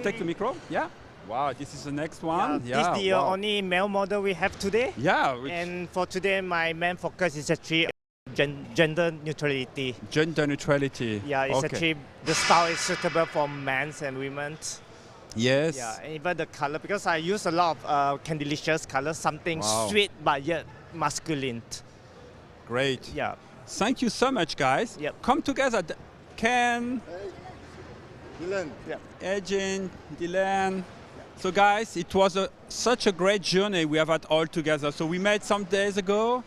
Take the micro. Yeah. Wow, this is the next one. This is the only male model we have today. Yeah. And for today, my main focus is actually gender neutrality. Gender neutrality. Yeah, it's actually the style is suitable for men and women. Yes. Yeah, and even the color, because I use a lot of candylicious colors, something sweet but yet masculine. Great. Yeah. Thank you so much, guys. Yep. Come together. Ken. Dylan. Yeah. Eugene, Dylan. So guys, it was such a great journey we have had all together. So we met some days ago.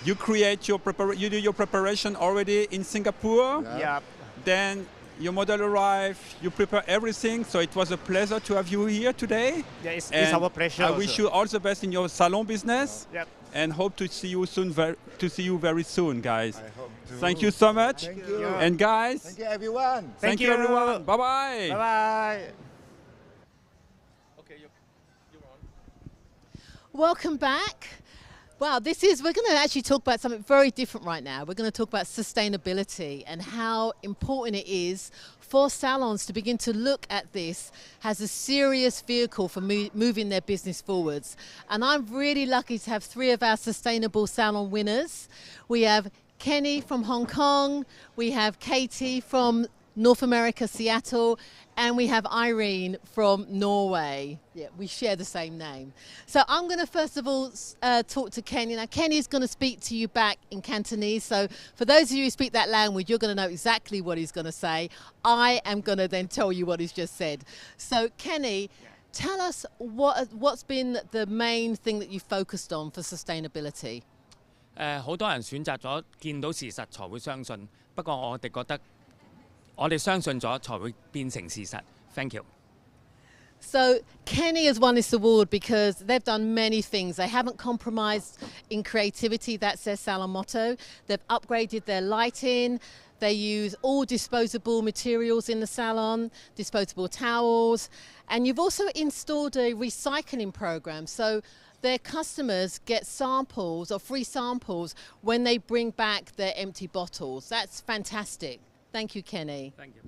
You create your you do your preparation already in Singapore. Yeah. Then your model arrived. You prepare everything. So it was a pleasure to have you here today. Yeah, it's our pleasure. I wish you all the best in your salon business. Yep. And hope to see you soon. Very soon, guys. I hope to. Thank you so much. Thank you. And guys. Thank you, everyone. Thank you, everyone. Bye bye. Bye bye. Welcome back. Wow, we're going to actually talk about something very different right now. We're going to talk about sustainability and how important it is for salons to begin to look at this as a serious vehicle for moving their business forwards. And I'm really lucky to have 3 of our sustainable salon winners. We have Kenny from Hong Kong, we have Katie from North America, Seattle, and we have Irene from Norway. Yeah, we share the same name. So I'm going to first of all talk to Kenny. Now Kenny's going to speak to you back in Cantonese. So for those of you who speak that language, you're going to know exactly what he's going to say. I am going to then tell you what he's just said. So Kenny, tell us what's been the main thing that you focused on for sustainability? 好多人選擇咗見到事實才會相信，不過我哋覺得我哋相信咗才會變成事實。Thank you. So Kenny has won this award because they've done many things. They haven't compromised in creativity. That's their salon motto. They've upgraded their lighting. They use all disposable materials in the salon, disposable towels. And you've also installed a recycling program. So their customers get samples or free samples when they bring back their empty bottles. That's fantastic. Thank you, Kenny. Thank you.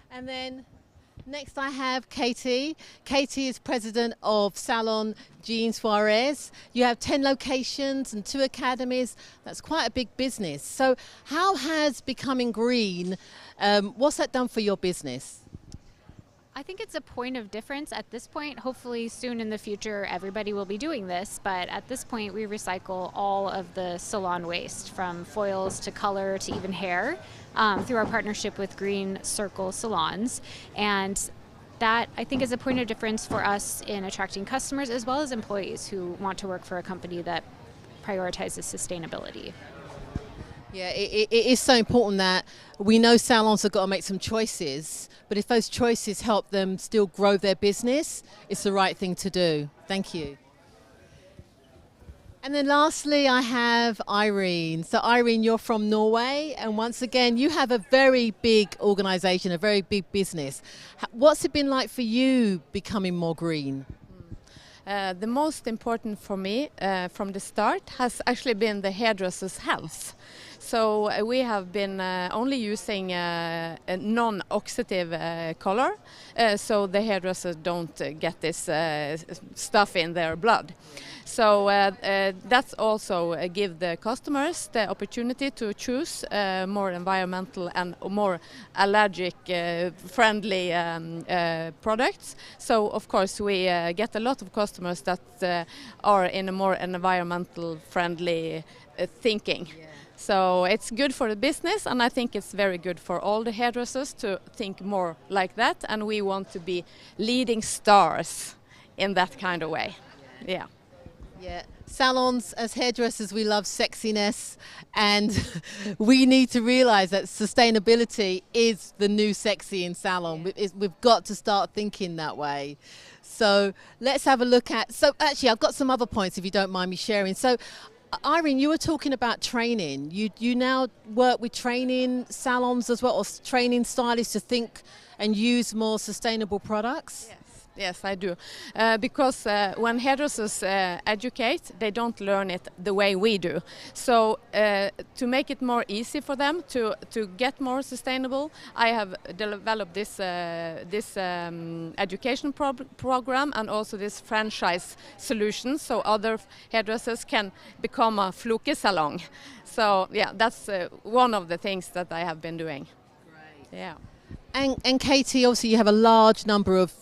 And then next I have Katie. Katie is president of Salon Jean Suarez. You have 10 locations and 2 academies. That's quite a big business. So how has becoming green, what's that done for your business? I think it's a point of difference at this point. Hopefully soon in the future everybody will be doing this, but at this point we recycle all of the salon waste, from foils to color to even hair, through our partnership with Green Circle Salons. And that, I think, is a point of difference for us in attracting customers as well as employees who want to work for a company that prioritizes sustainability. Yeah, it is so important that we know salons have got to make some choices, but if those choices help them still grow their business, it's the right thing to do. Thank you. And then lastly, I have Irene. So Irene, you're from Norway, and once again, you have a very big organization, a very big business. What's it been like for you becoming more green? The most important for me from the start has actually been the hairdresser's health. So we have been only using a non-oxidative color, so the hairdressers don't get this stuff in their blood. So that's also give the customers the opportunity to choose more environmental and more allergic friendly products. So of course we get a lot of customers that are in a more environmental friendly thinking. Yeah. So it's good for the business, and I think it's very good for all the hairdressers to think more like that, and we want to be leading stars in that kind of way. Yeah. Yeah, salons, as hairdressers, we love sexiness, and we need to realize that sustainability is the new sexy in salon. We've got to start thinking that way. So let's have a look at, so actually I've got some other points if you don't mind me sharing. So Irene, you were talking about training. You now work with training salons as well, or training stylists to think and use more sustainable products? Yes. Yes, I do. Because when hairdressers educate, they don't learn it the way we do. So to make it more easy for them to get more sustainable, I have developed this education program and also this franchise solution, so other hairdressers can become a Floke salon. So yeah, that's one of the things that I have been doing. Right. Yeah. And Katie, obviously you have a large number of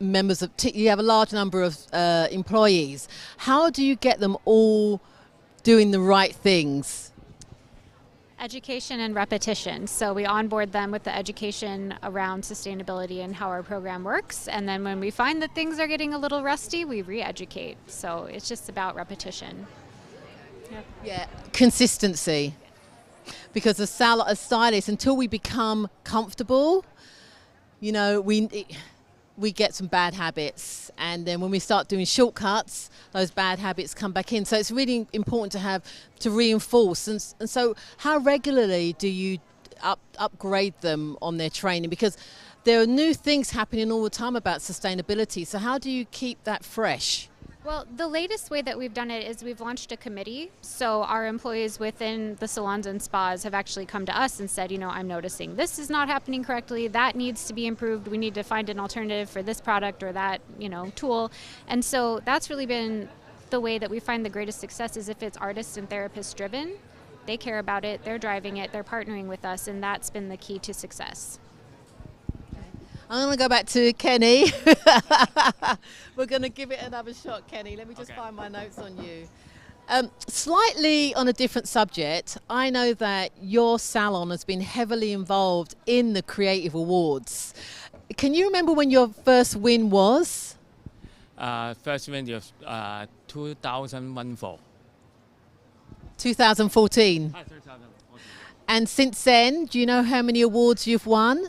you have a large number of employees. How do you get them all doing the right things? Education and repetition. So we onboard them with the education around sustainability and how our program works. And then when we find that things are getting a little rusty, we re-educate. So it's just about repetition. Yep. Yeah, consistency. Because as stylists, until we become comfortable, you know, we get some bad habits, and then when we start doing shortcuts, those bad habits come back in. So it's really important to reinforce. And so how regularly do you upgrade them on their training? Because there are new things happening all the time about sustainability. So how do you keep that fresh? Well, the latest way that we've done it is we've launched a committee. So our employees within the salons and spas have actually come to us and said, you know, I'm noticing this is not happening correctly. That needs to be improved. We need to find an alternative for this product or that, you know, tool. And so that's really been the way that we find the greatest success, is if it's artist and therapist driven. They care about it, they're driving it, they're partnering with us, and that's been the key to success. I'm going to go back to Kenny. We're going to give it another shot, Kenny. Let me just find my notes on you. Slightly on a different subject, I know that your salon has been heavily involved in the Creative Awards. Can you remember when your first win was? First win was 2014. 2014. 2014. And since then, do you know how many awards you've won?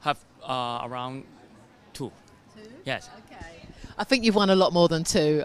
Have around 2. Yes. Okay. I think you've won a lot more than 2.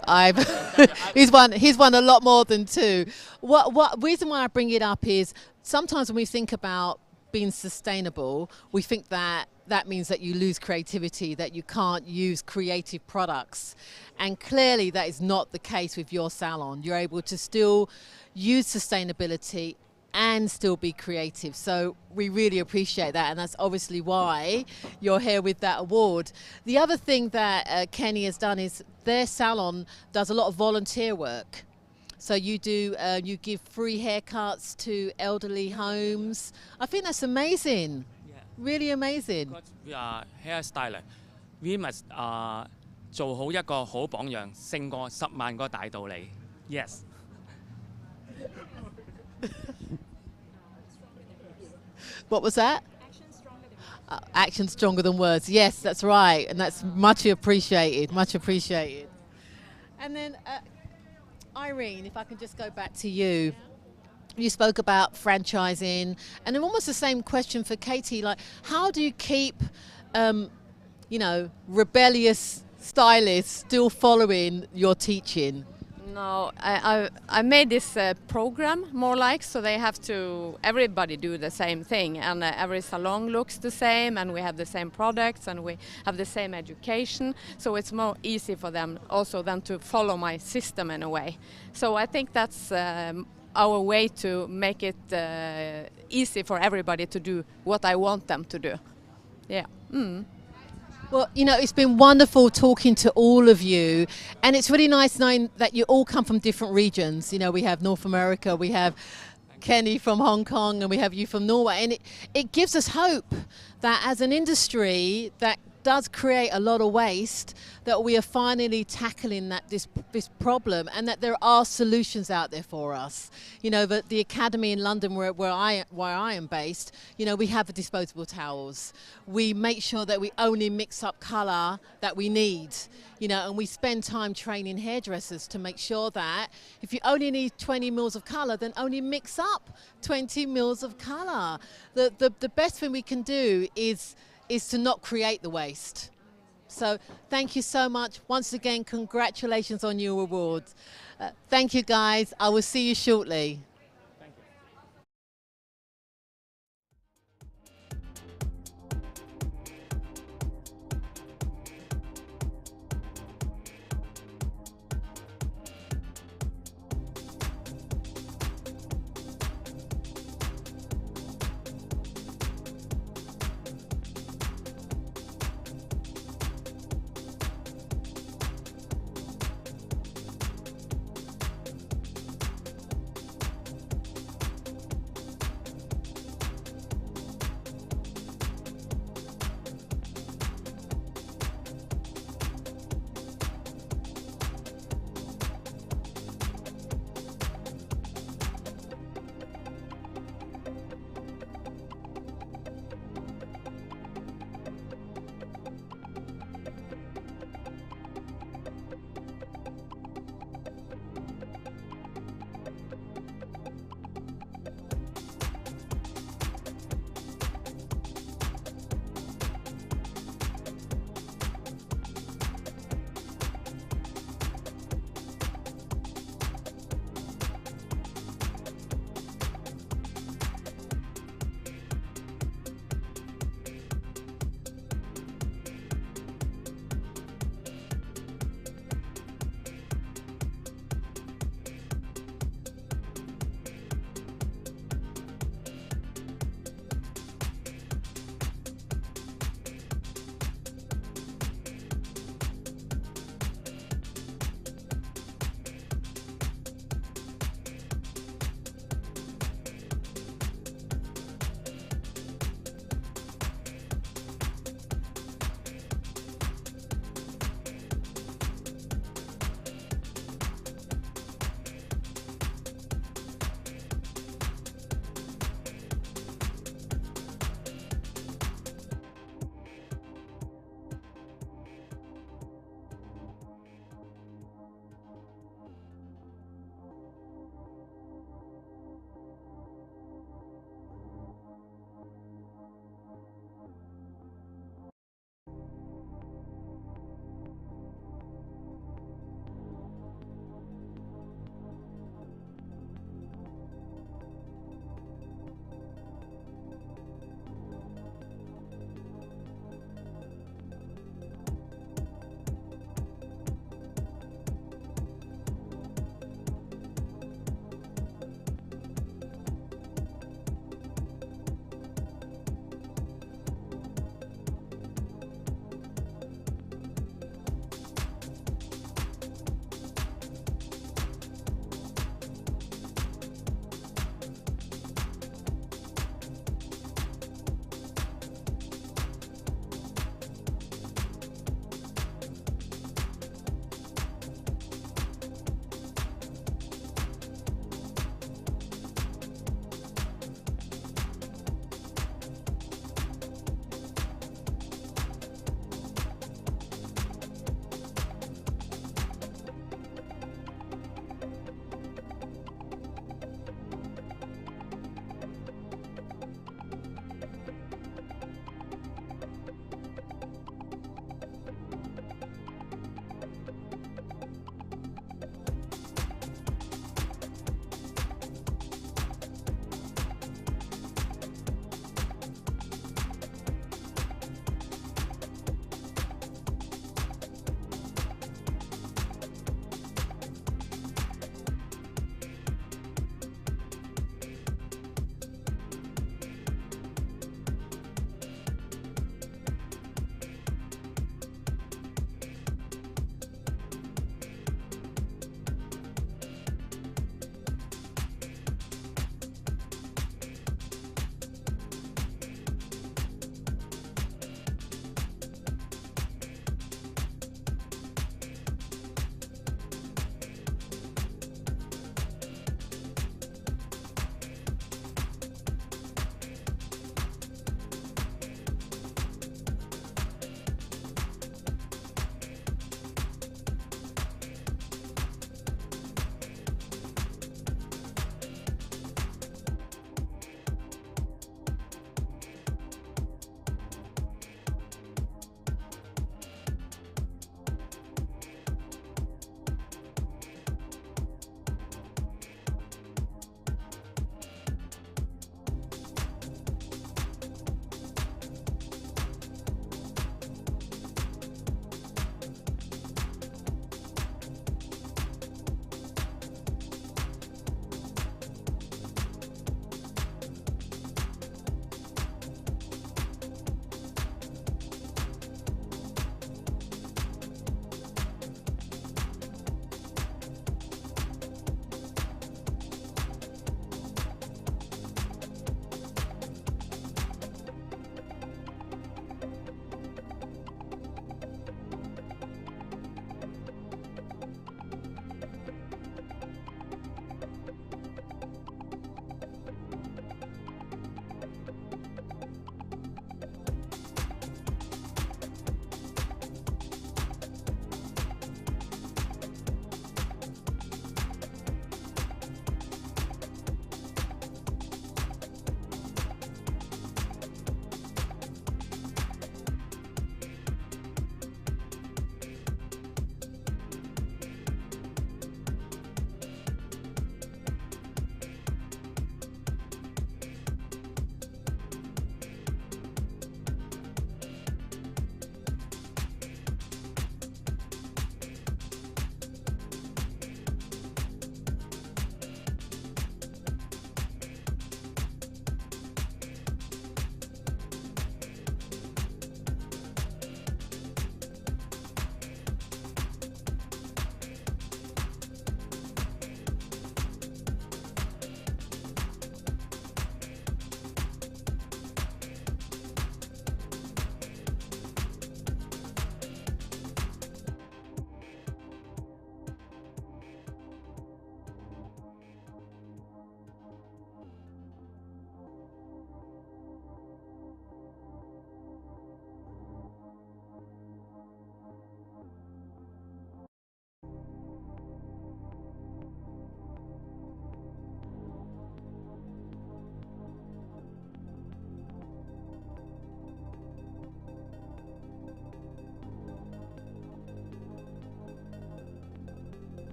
He's won a lot more than 2. What reason why I bring it up is sometimes when we think about being sustainable, we think that means that you lose creativity, that you can't use creative products. And clearly that is not the case with your salon. You're able to still use sustainability and still be creative. So we really appreciate that, and that's obviously why you're here with that award. The other thing that Kenny has done is their salon does a lot of volunteer work. So you do, you give free haircuts to elderly homes. I think that's amazing. Yeah. Really amazing. Because we are hairstylist, we must 做好一個好榜樣，勝過10萬個大道理。Yes. What was that? Action stronger than words. Yes, that's right, and that's much appreciated. Much appreciated. And then, Irene, if I can just go back to you. You spoke about franchising, and almost the same question for Katie. Like, how do you keep, you know, rebellious stylists still following your teaching? No, I made this program more like, so they have to, everybody do the same thing, and every salon looks the same, and we have the same products, and we have the same education, so it's more easy for them also than to follow my system in a way. So I think that's our way to make it easy for everybody to do what I want them to do. Yeah. Mm. Well, you know, it's been wonderful talking to all of you, and it's really nice knowing that you all come from different regions. You know, we have North America, we have Kenny from Hong Kong, and we have you from Norway, and it gives us hope that as an industry that does create a lot of waste, that we are finally tackling this problem, and that there are solutions out there for us. You know, the Academy in London, where I am based, you know, we have the disposable towels. We make sure that we only mix up colour that we need, you know, and we spend time training hairdressers to make sure that if you only need 20 mils of colour, then only mix up 20 mils of colour. The best thing we can do is to not create the waste. So thank you so much. Once again, congratulations on your awards. Thank you, guys. I will see you shortly.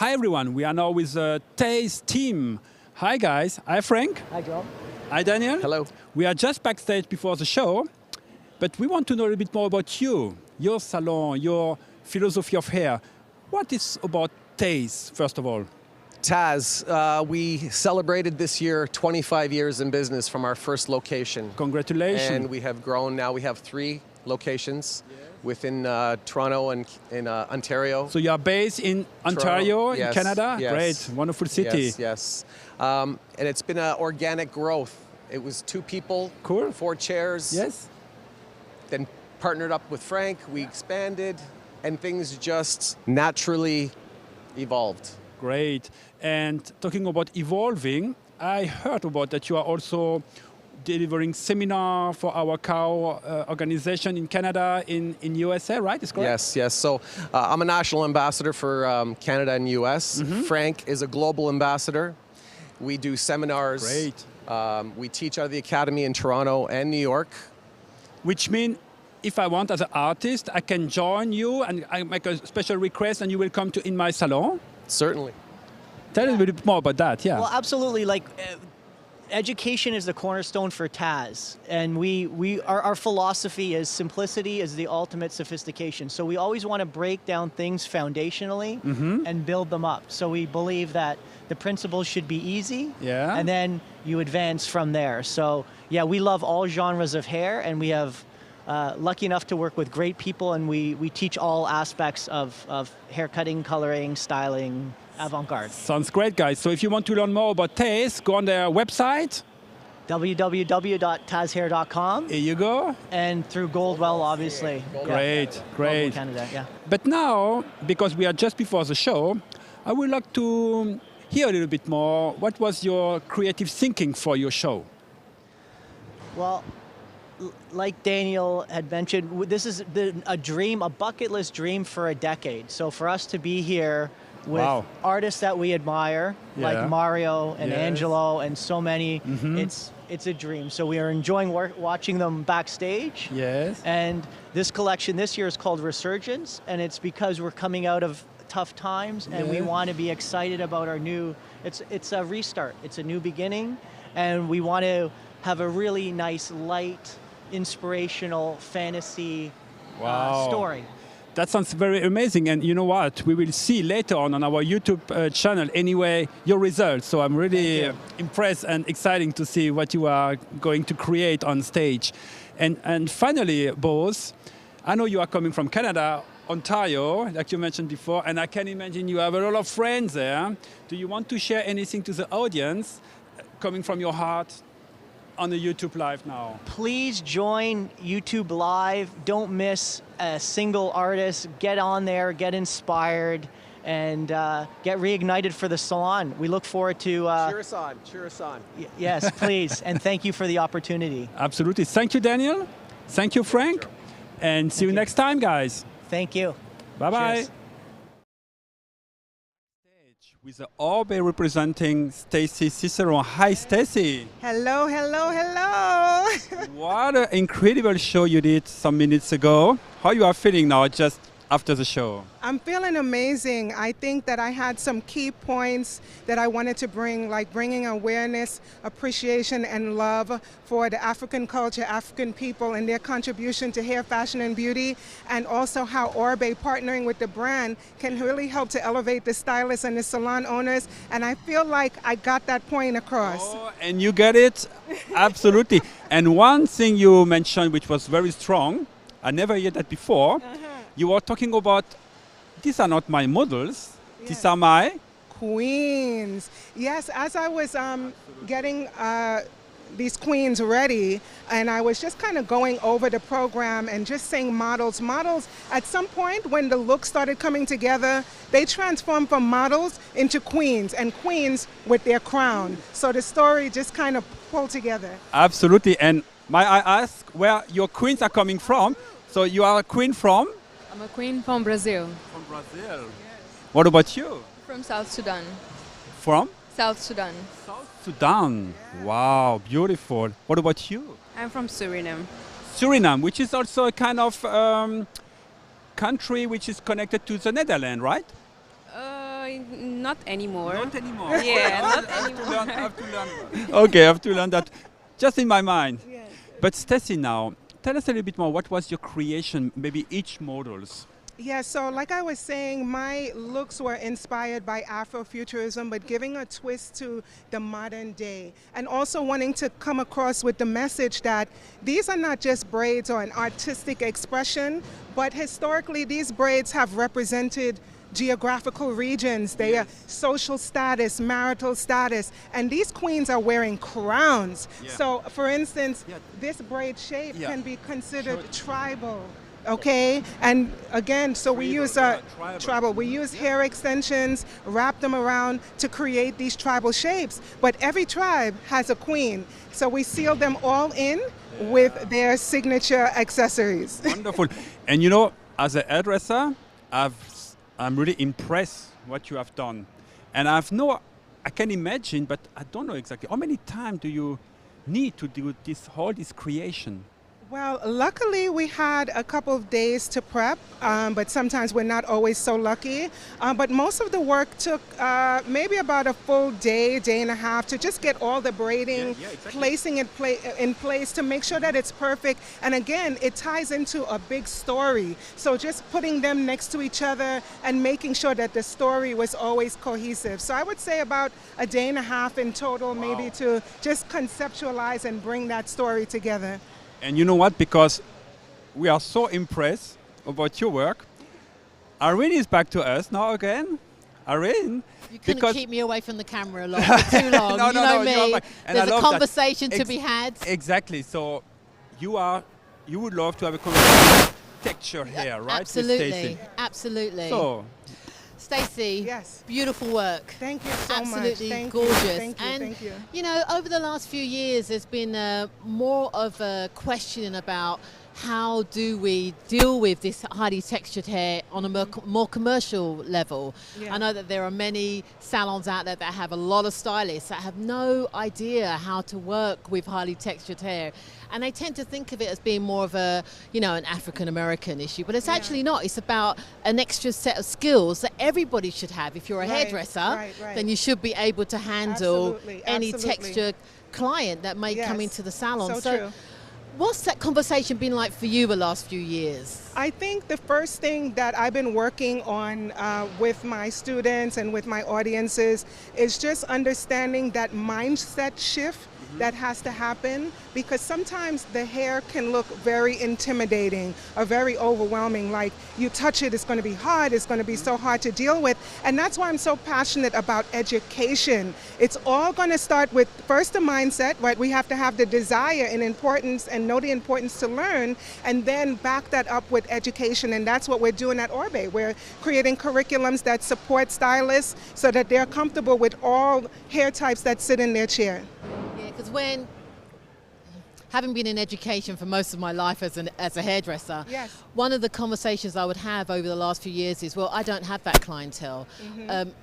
Hi everyone, we are now with the Taze team. Hi guys, hi Frank. Hi John. Hi Daniel. Hello. We are just backstage before the show, but we want to know a little bit more about you, your salon, your philosophy of hair. What is about Taze, first of all? Taz, we celebrated this year 25 years in business from our first location. Congratulations. And we have grown. Now we have 3 locations within Toronto and in Ontario. So you are based in Ontario, Toronto, in Canada? Yes. Great, wonderful city. Yes, yes. And it's been an organic growth. It was 2 people, cool. 4 chairs. Yes. Then partnered up with Frank, we expanded, and things just naturally evolved. Great. And talking about evolving, I heard about that you are also delivering seminar for our Kao organization in Canada, in USA, right? Is correct? Yes, yes. So I'm a national ambassador for Canada and US. Frank is a global ambassador. We do seminars. Great. We teach out of the academy in Toronto and New York. Which means if I want as an artist, I can join you and I make a special request and you will come to in my salon? Certainly. Tell us a little bit more about that, yeah. Well, absolutely. Like, education is the cornerstone for Taz, and our philosophy is simplicity is the ultimate sophistication. So we always want to break down things foundationally and build them up. So we believe that the principles should be easy, and then you advance from there. So yeah, we love all genres of hair, and we have lucky enough to work with great people, and we teach all aspects of hair cutting, coloring, styling, avant-garde. Sounds great, guys. So if you want to learn more about Taze, go on their website. www.tazhair.com. Here you go. And through Goldwell, obviously. Great, great. Canada, yeah. But now, because we are just before the show, I would like to hear a little bit more. What was your creative thinking for your show? Well, like Daniel had mentioned, this is a dream, a bucket list dream for a decade. So for us to be here with artists that we admire, like Mario and Angelo and so many, it's a dream. So we are enjoying watching them backstage. Yes. And this collection this year is called Resurgence, and it's because we're coming out of tough times and we want to be excited about our new, it's a restart, it's a new beginning, and we want to have a really nice, light, inspirational fantasy story. That sounds very amazing, and you know what? We will see later on our YouTube channel anyway your results. So I'm really impressed and exciting to see what you are going to create on stage. And finally, both, I know you are coming from Canada, Ontario, like you mentioned before, and I can imagine you have a lot of friends there. Do you want to share anything to the audience coming from your heart on the YouTube Live now? Please join YouTube Live. Don't miss a single artist. Get on there, get inspired, and get reignited for the salon. We look forward to... cheer us on, cheer us on. Yes, please, and thank you for the opportunity. Absolutely. Thank you, Daniel. Thank you, Frank. And see you next time, guys. Thank you. Bye-bye. Cheers. With the Orbe representing Stacey Ciceron. Hi, Stacey. Hello, hello, hello. What an incredible show you did some minutes ago. How you are feeling now just after the show? I'm feeling amazing. I think that I had some key points that I wanted to bring, like bringing awareness, appreciation, and love for the African culture, African people, and their contribution to hair, fashion, and beauty, and also how Orbe partnering with the brand can really help to elevate the stylists and the salon owners, and I feel like I got that point across. Oh, and you get it? Absolutely. And one thing you mentioned which was very strong, I never heard that before, you were talking about, these are not my models, these are my... Queens. Yes, as I was getting these queens ready, and I was just kind of going over the program and just saying models. Models, at some point when the looks started coming together, they transformed from models into queens, and queens with their crown. So the story just kind of pulled together. Absolutely. And may I ask where your queens are coming from? So you are a queen from? I'm a queen from Brazil. From Brazil. Yes. What about you? From South Sudan. From? South Sudan. South Sudan. Wow, beautiful. What about you? I'm from Suriname. Suriname, which is also a kind of country which is connected to the Netherlands, right? Not anymore. Not anymore. Yeah, not I anymore. have to learn. Okay, I have to learn that just in my mind. But Stacey, now, tell us a little bit more. What was your creation, maybe each models? Yeah, so like I was saying, my looks were inspired by Afrofuturism, but giving a twist to the modern day. And also wanting to come across with the message that these are not just braids or an artistic expression, but historically these braids have represented geographical regions, their social status, marital status, and these queens are wearing crowns. So for instance, this braid shape can be considered tribal. Okay, and again, so we use tribal. We use hair extensions, wrap them around to create these tribal shapes. But every tribe has a queen, so we seal them all in with their signature accessories. Wonderful. And you know, as a hairdresser, I'm really impressed what you have done. And I can imagine, but I don't know exactly how many times do you need to do this creation? Well, luckily we had a couple of days to prep, but sometimes we're not always so lucky. But most of the work took maybe about a full day, day and a half to just get all the braiding, placing it in place to make sure that it's perfect. And again, it ties into a big story. So just putting them next to each other and making sure that the story was always cohesive. So I would say about a day and a half in total, maybe to just conceptualize and bring that story together. And you know what? Because we are so impressed about your work, Irene is back to us now again. Irene. You couldn't keep me away from the camera for too long. No, you know me. And there's a conversation to be had. Exactly. So you would love to have a conversation texture here, right? Absolutely. Absolutely. So Stacey, yes, beautiful work. Thank you so Absolutely much. Gorgeous. Thank you. And thank you. You know, over the last few years, there's been more of a question about how do we deal with this highly textured hair on a more commercial level. I know that there are many salons out there that have a lot of stylists that have no idea how to work with highly textured hair. And they tend to think of it as being more of a, an African-American issue, but it's actually not. It's about an extra set of skills that everybody should have. If you're a hairdresser, then you should be able to handle any texture client that may come into the salon. So true. What's that conversation been like for you the last few years? I think the first thing that I've been working on with my students and with my audiences is just understanding that mindset shift that has to happen, because sometimes the hair can look very intimidating or very overwhelming, like you touch it, it's going to be hard, it's going to be so hard to deal with. And that's why I'm so passionate about education. It's all going to start with first the mindset, right? We have to have the desire and importance and know the importance to learn, and then back that up with education. And that's what we're doing at Orbe. We're creating curriculums that support stylists so that they're comfortable with all hair types that sit in their chair. Because having been in education for most of my life as a hairdresser, one of the conversations I would have over the last few years is, well, I don't have that clientele.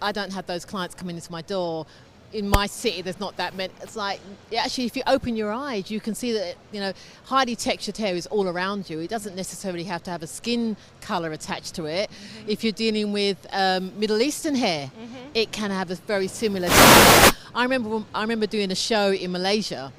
I don't have those clients coming into my door. In my city, there's not that many. It's like, actually, if you open your eyes, you can see that, highly textured hair is all around you. It doesn't necessarily have to have a skin color attached to it. If you're dealing with Middle Eastern hair, it can have a very similar texture. I remember doing a show in Malaysia,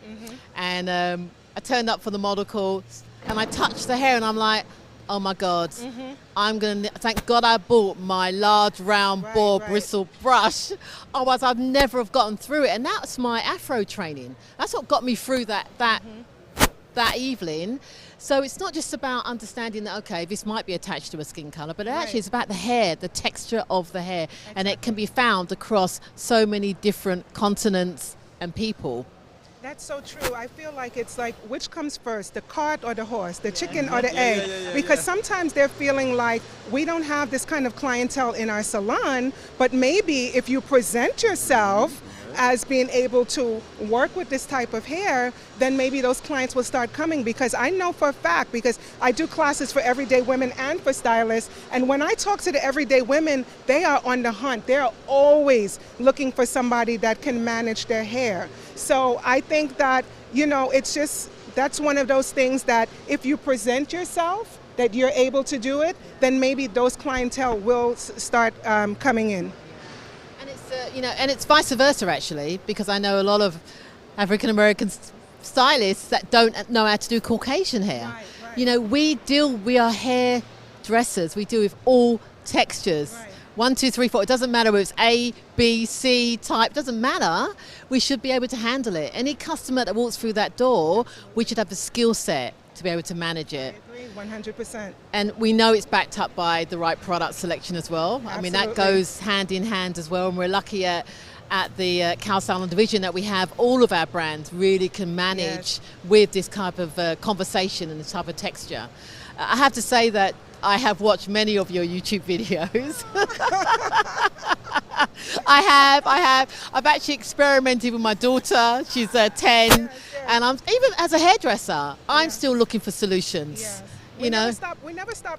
and I turned up for the model call, and I touched the hair, and I'm like, oh my God, thank God I bought my large round bore bristle brush. Otherwise I'd never have gotten through it. And that's my Afro training. That's what got me through that evening. So it's not just about understanding that, okay, this might be attached to a skin color, but actually it's about the hair, the texture of the hair. And it can be found across so many different continents and people. That's so true. I feel like it's like, which comes first, the cart or the horse, the chicken or the egg? Because sometimes they're feeling like we don't have this kind of clientele in our salon, but maybe if you present yourself as being able to work with this type of hair, then maybe those clients will start coming. Because I know for a fact, because I do classes for everyday women and for stylists, and when I talk to the everyday women, they are on the hunt. They're always looking for somebody that can manage their hair. So I think that, it's just, that's one of those things that if you present yourself, that you're able to do it, then maybe those clientele will start coming in. And it's vice versa actually, because I know a lot of African American stylists that don't know how to do Caucasian hair. Right. We are hair dressers. We deal with all textures. Right. 1, 2, 3, 4. It doesn't matter whether it's A, B, C type. Doesn't matter. We should be able to handle it. Any customer that walks through that door, we should have the skill set to be able to manage it. I agree, 100%. And we know it's backed up by the right product selection as well. Absolutely. I mean, that goes hand in hand as well. And we're lucky at the Kao Salon division that we have all of our brands really can manage with this type of conversation and this type of texture. I have to say that I have watched many of your YouTube videos. I have. I've actually experimented with my daughter. She's 10, and I'm even as a hairdresser. I'm still looking for solutions. Yes. We never stop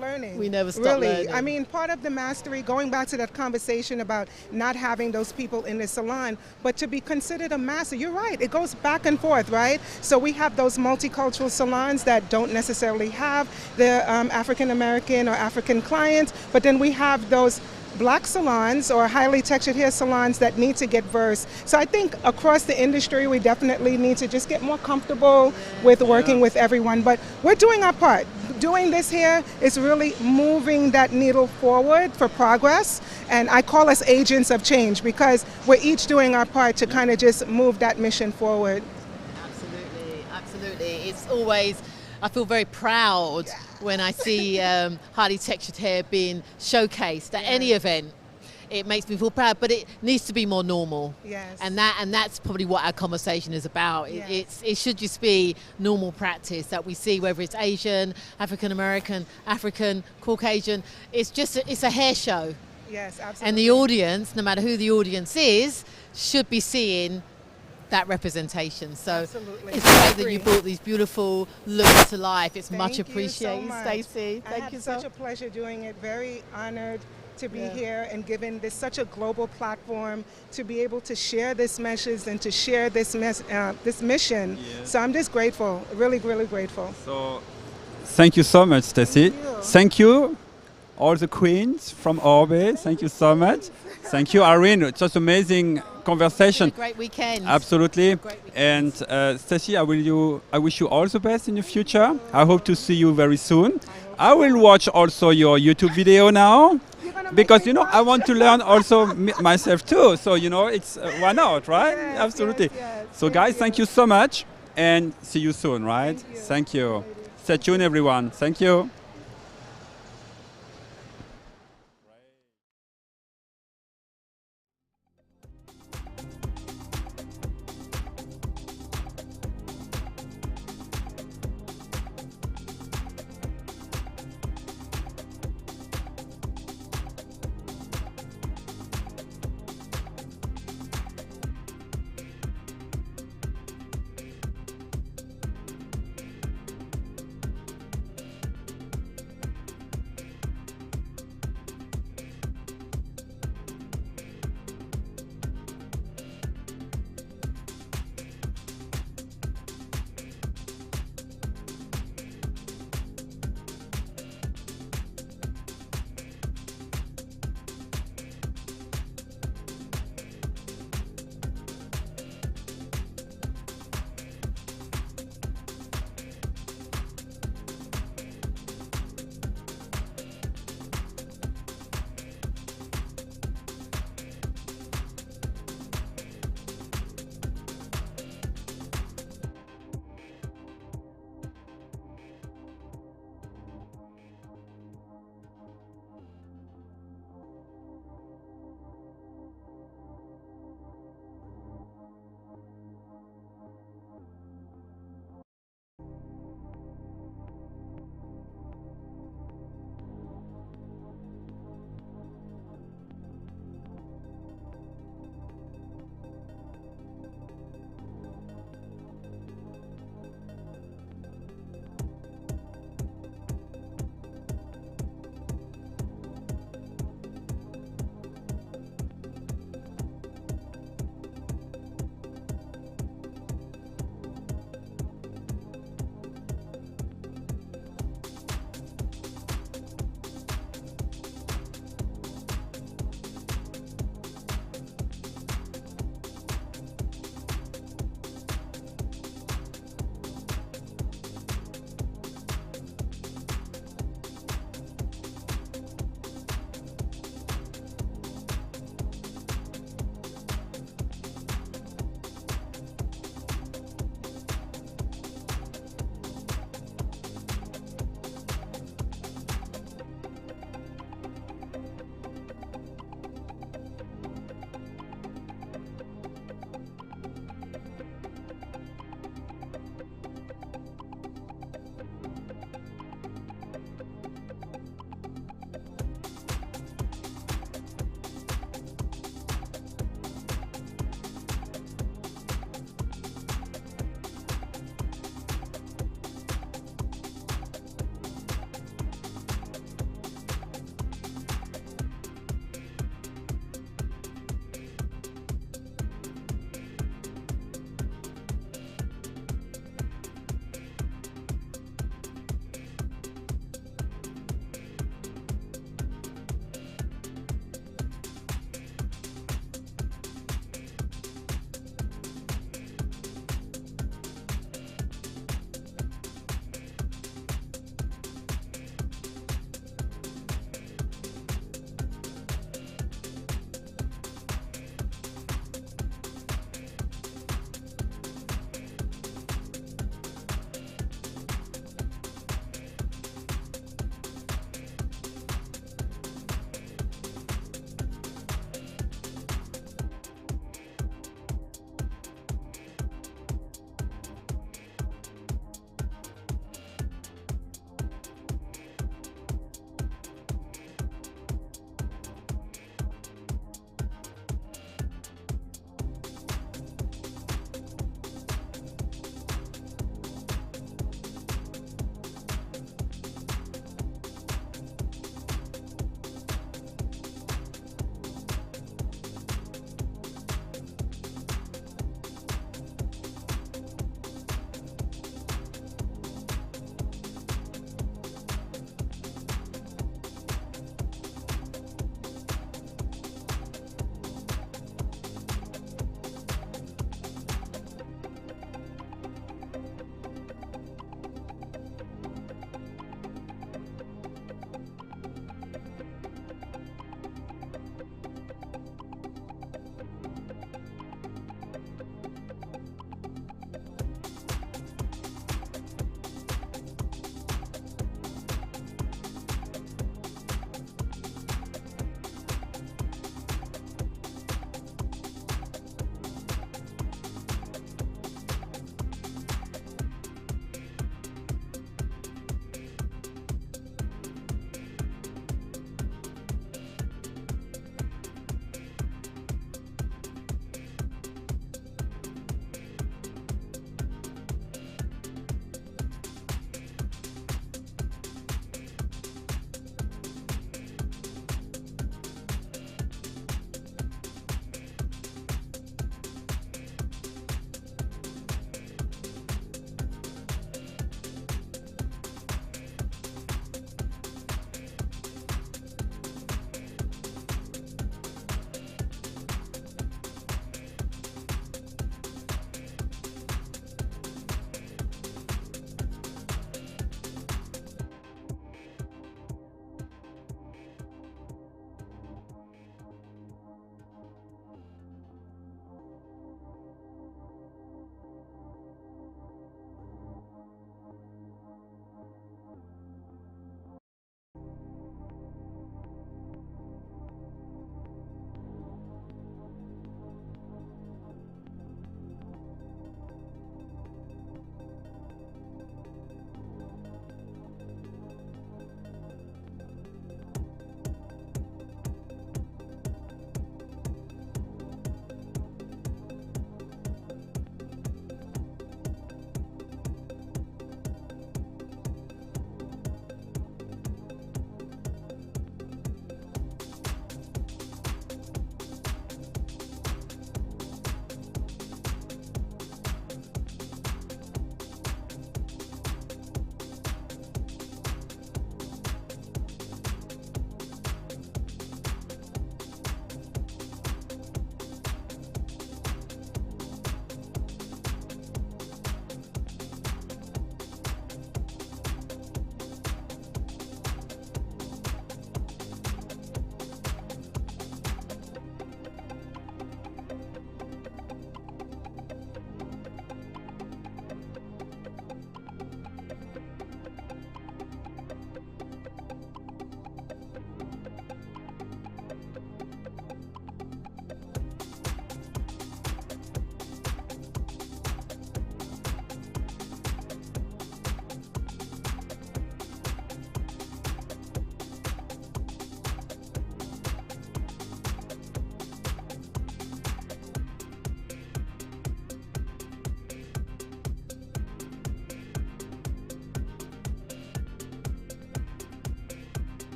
learning. We never stop learning. I mean, part of the mastery, going back to that conversation about not having those people in the salon, but to be considered a master, you're right, it goes back and forth, right? So we have those multicultural salons that don't necessarily have the African American or African clients, but then we have those black salons or highly textured hair salons that need to get versed. So I think across the industry, we definitely need to just get more comfortable with working with everyone. But we're doing our part. Doing this here is really moving that needle forward for progress. And I call us agents of change because we're each doing our part to kind of just move that mission forward. Absolutely, absolutely. It's always, I feel very proud when I see highly textured hair being showcased at any event. It makes me feel proud, but it needs to be more normal. Yes. And that's probably what our conversation is about. Yes. It should just be normal practice that we see, whether it's Asian, African American, African, Caucasian. It's a hair show. Yes, absolutely. And the audience, no matter who the audience is, should be seeing that representation. So absolutely. It's great that you brought these beautiful looks to life. It's much appreciated, Stacey. Thank you so much. Such a pleasure doing it. Very honored to be here and given this such a global platform to be able to share this message and to share this mission. Yes. So I'm just grateful, really, really grateful. So thank you so much, Stacey. Thank you, all the queens from Orbe. Thank you so much. Thank you, Irene. It's just amazing conversation. Great weekend. Absolutely. And Stacey, I wish you all the best in the future. I hope to see you very soon. I will watch also your YouTube video now because I want to learn also myself too. So it's why not, right? Yes, absolutely. Yes. So guys, thank you so much, and see you soon, right? Thank you. Stay tuned, everyone. Thank you.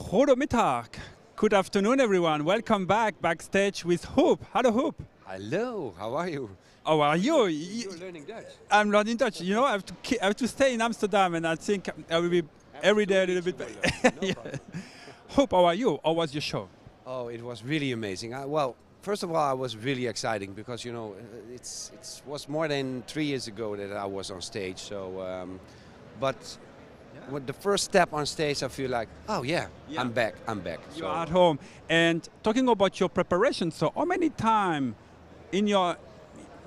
Goedemiddag. Good afternoon, everyone. Welcome back backstage with Huub. Hello, Huub. Hello, how are you? How are you? You're learning Dutch. I'm learning Dutch. You know, I have to stay in Amsterdam, and I think I will be every day a little bit. Yeah. Huub, how are you? How was your show? Oh, it was really amazing. Well, first of all, I was really exciting because you know it was more than 3 years ago that I was on stage. So, but with the first step on stage, I feel like, oh yeah. I'm back. You are at home. And talking about your preparation, so how many time in your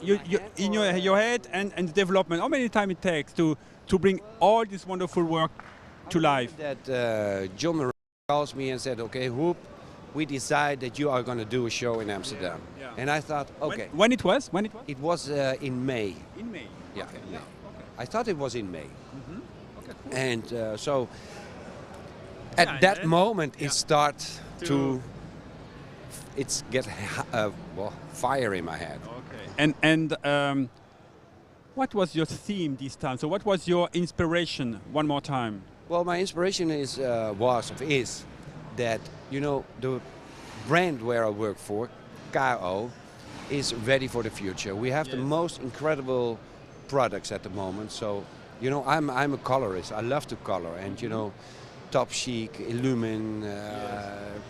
head and development, how many time it takes to bring all this wonderful work to life? That John calls me and said, okay, Huub, we decide that you are going to do a show in Amsterdam. Yeah. And I thought, okay. When it was? It was in May. In May. Yeah. Okay. In May. I thought it was in May. Mm-hmm. Okay, cool. And so at that moment it starts to get fire in my head. Okay. And what was your theme this time? So what was your inspiration? One more time. Well, my inspiration is that you know the brand where I work for, Kao, is ready for the future. We have the most incredible products at the moment. So you know I'm a colorist. I love to color, and you know. Top Chic, Illumin,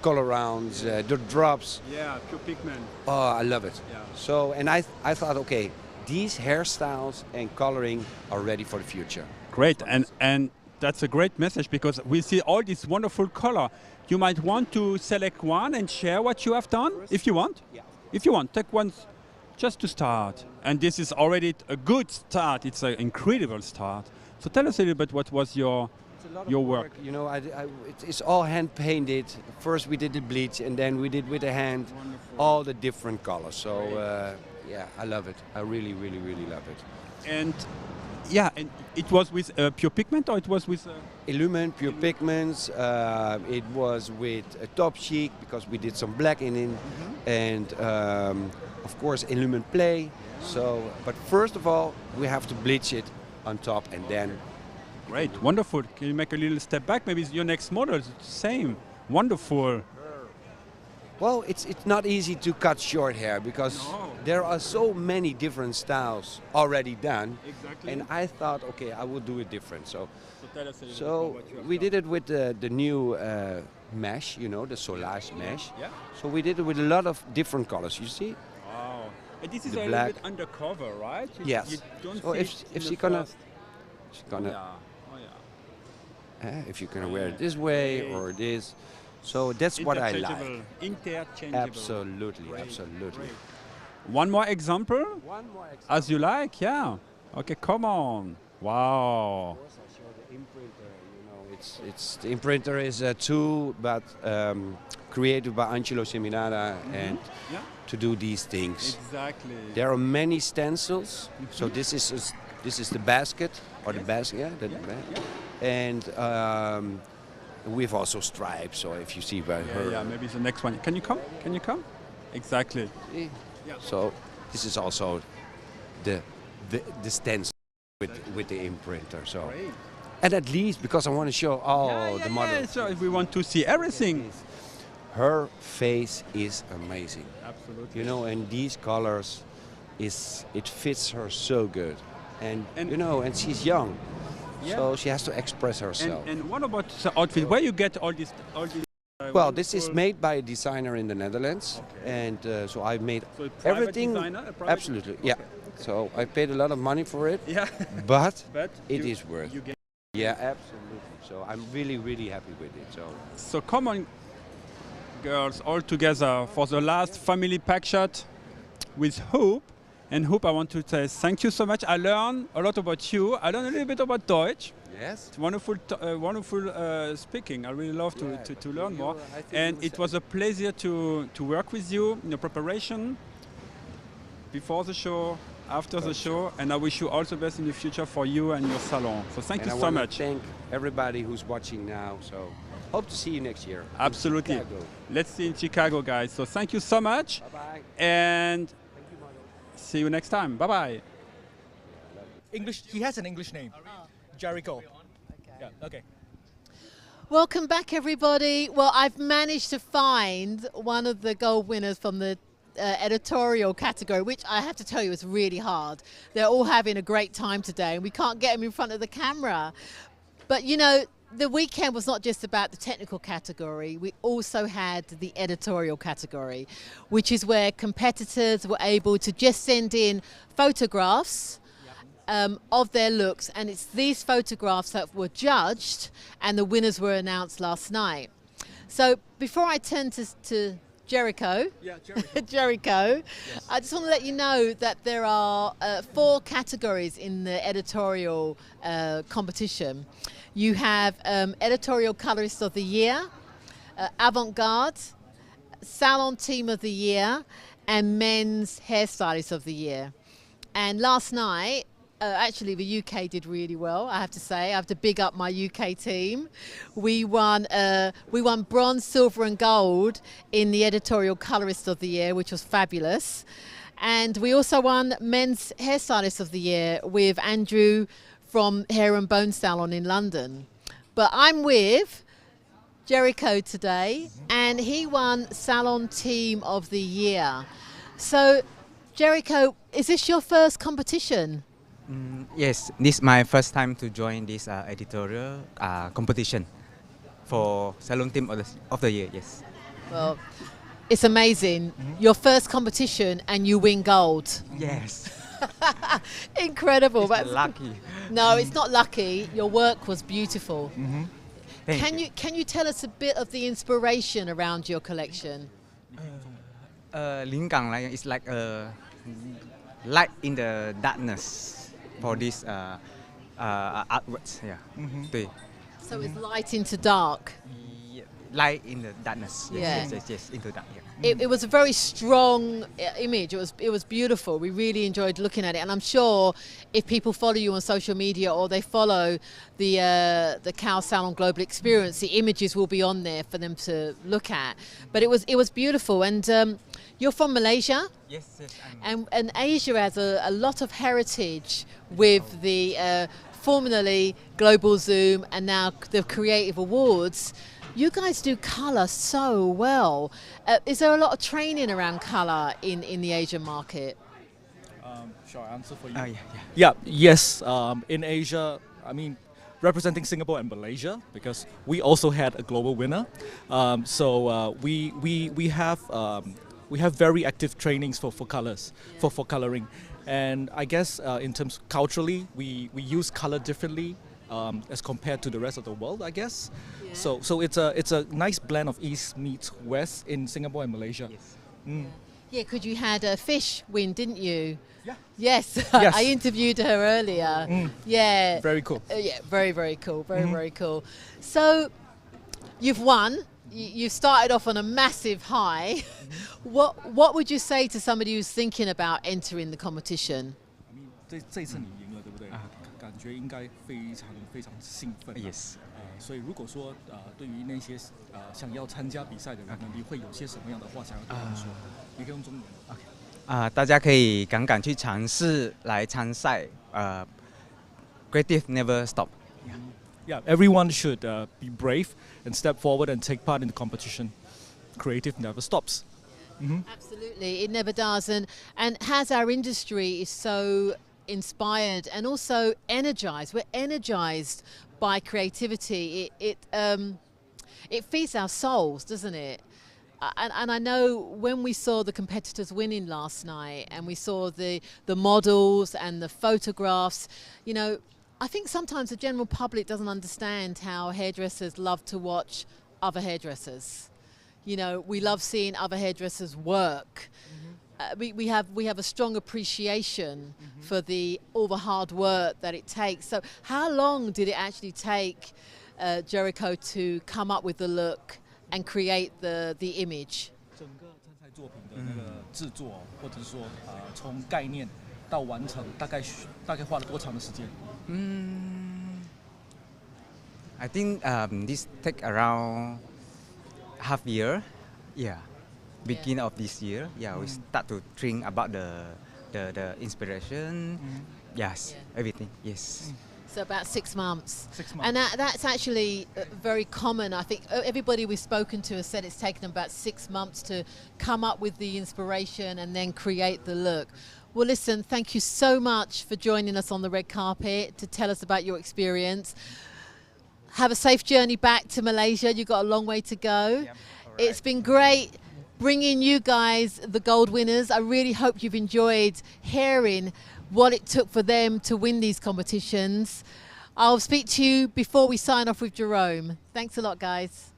color rounds, the drops. Yeah, pure pigment. Oh, I love it. Yeah. So, and I thought, okay, these hairstyles and coloring are ready for the future. Great, and that's a great message because we see all this wonderful color. You might want to select one and share what you have done, if you want. Yeah. If you want, take one just to start. And this is already a good start. It's an incredible start. So tell us a little bit what was your work. You know, it's all hand painted. First we did the bleach, and then we did with the hand all the different colors. So yeah, I love it. I really, really, really love it. And yeah, and it was with pure pigment, or it was with Illumin, pure pigments. It was with Top Chic because we did some black in it, and of course Illumin Play. So, but first of all, we have to bleach it on top, and then. Great, wonderful. Can you make a little step back? Maybe it's your next model. It's the same. Wonderful. Well, it's not easy to cut short hair because there are so many different styles already done. Exactly. And I thought, okay, I will do it different. So tell us a little so we did it with the new mesh, you know, the Solarge mesh. Yeah. So we did it with a lot of different colors. You see? Wow. And this is The a black. little bit undercover, right? Yes. You don't So see if it she's gonna. If you're gonna wear it this way or this, so that's what I like. Interchangeable. Absolutely, Great. absolutely. Great. One more example? One more example. As you like, yeah. Okay, come on. Wow. Of course, I show the imprinter. You know, it's the imprinter is a tool, but created by Angelo Seminara, and to do these things. Exactly. There are many stencils. So this is the basket or the basket, yeah. And we've also stripes. So if you see by her, Yeah, maybe the next one. Can you come? Can you come? Exactly. Yeah. So this is also the stencil with the imprinter. So. Great. And at least because I want to show all the models. Yeah, so if we want to see everything. Her face is amazing. Absolutely. You know, and these colors, it fits her so good. And you know, and she's young, so she has to express herself. And what about the outfit? Where you get all these? Well, this is made by a designer in the Netherlands, and so I made So a private everything. designer, a private Absolutely, designer? yeah. Okay. So I paid a lot of money for it. Yeah. but it you- is worth. you get- Yeah, absolutely. So I'm really, really happy with it. So come on, girls, all together for the last family pack shot with Huub. And Huub, I want to say thank you so much. I learned a lot about you. I learned a little bit about Deutsch. Yes. It's wonderful, wonderful speaking. I really love to learn more. I think And it was a pleasure to work with you in the preparation, before the show, after the show. And I wish you all the best in the future for you and your salon. So thank you I so wanna much. Thank everybody who's watching now. So hope to see you next year. in Absolutely. Chicago. Let's see in Chicago, guys. So thank you so much. Bye-bye. And see you next time. Bye-bye. English. He has an English name. Jericho. Yeah. Okay. Welcome back, everybody. Well, I've managed to find one of the gold winners from the editorial category, which I have to tell you is really hard. They're all having a great time today, and we can't get them in front of the camera. But, you know, the weekend was not just about the technical category. We also had the editorial category, which is where competitors were able to just send in photographs of their looks, and it's these photographs that were judged and the winners were announced last night. So before I turn to Jericho, Jericho, yes. I just want to let you know that there are 4 categories in the editorial competition. You have Editorial Colorist of the Year, Avant-Garde, Salon Team of the Year, and Men's Hairstylist of the Year. And last night, actually, the UK did really well, I have to say. I have to big up my UK team. We won bronze, silver and gold in the Editorial Colorist of the Year, which was fabulous. And we also won Men's Hairstylist of the Year with Andrew from Hair and Bone Salon in London. But I'm with Jericho today, and he won Salon Team of the Year. So, Jericho, is this your first competition? Yes, this is my first time to join this editorial competition for Salon Team of the Year, yes. Well, it's amazing. Your first competition and you win gold. Yes. Incredible. It's lucky. No, it's not lucky. Your work was beautiful. Can you tell us a bit of the inspiration around your collection? 灵感来 is like a light in the darkness. For this artworks, yeah. So it's light into dark. Yeah. Light in the darkness. Yes, yes, into dark. Yeah. It was a very strong image. It was beautiful. We really enjoyed looking at it, and I'm sure if people follow you on social media or they follow the Kao Salon Global Experience, the images will be on there for them to look at. But it was beautiful, and you're from Malaysia. Yes, yes. And Asia has a lot of heritage with the formerly Global Zoom and now the Creative Awards. You guys do colour so well. Is there a lot of training around colour in the Asian market? Shall I answer for you? Yes. In Asia, I mean, representing Singapore and Malaysia, because we also had a global winner. So we have very active trainings for colors, for coloring, and I guess in terms culturally, we use color differently as compared to the rest of the world, I guess. Yeah. So it's a nice blend of East meets West in Singapore and Malaysia. Yes. Yeah, because you had a fish win, didn't you? Yeah. Yes. Yes. I interviewed her earlier. Yeah. Very cool. Yeah, very cool. Very cool. So you've won. You started off on a massive high. What would you say to somebody who's thinking about entering the competition? I mean, 这次你赢了，对不对？感觉应该非常兴奋。Yes. 所以如果说对于那些想要参加比赛的人呢，你会有些什么样的话想要对他们说？你可以用中文。OK。大家可以敢去尝试来参赛。Creative never stop. Yeah, everyone should be brave and step forward and take part in the competition. Creative never stops. Absolutely, it never does. And as our industry is so inspired and also energized, we're energized by creativity. It feeds our souls, doesn't it? And I know when we saw the competitors winning last night and we saw the models and the photographs, you know, I think sometimes the general public doesn't understand how hairdressers love to watch other hairdressers. You know, we love seeing other hairdressers work. We have a strong appreciation for all the hard work that it takes. So how long did it actually take Jericho to come up with the look and create the image? 整个参赛作品的那个制作，或者说从概念到完成，大概花了多长的时间？ I think this take around half year. Yeah, beginning of this year. Yeah, we start to think about the inspiration. Yes, everything. Yes. So about 6 months. 6 months. And that's actually very common. I think everybody we've spoken to has said it's taken them about 6 months to come up with the inspiration and then create the look. Well, listen, thank you so much for joining us on the red carpet to tell us about your experience. Have a safe journey back to Malaysia. You've got a long way to go. Yep. It's been great bringing you guys the gold winners. I really hope you've enjoyed hearing what it took for them to win these competitions. I'll speak to you before we sign off with Jerome. Thanks a lot, guys.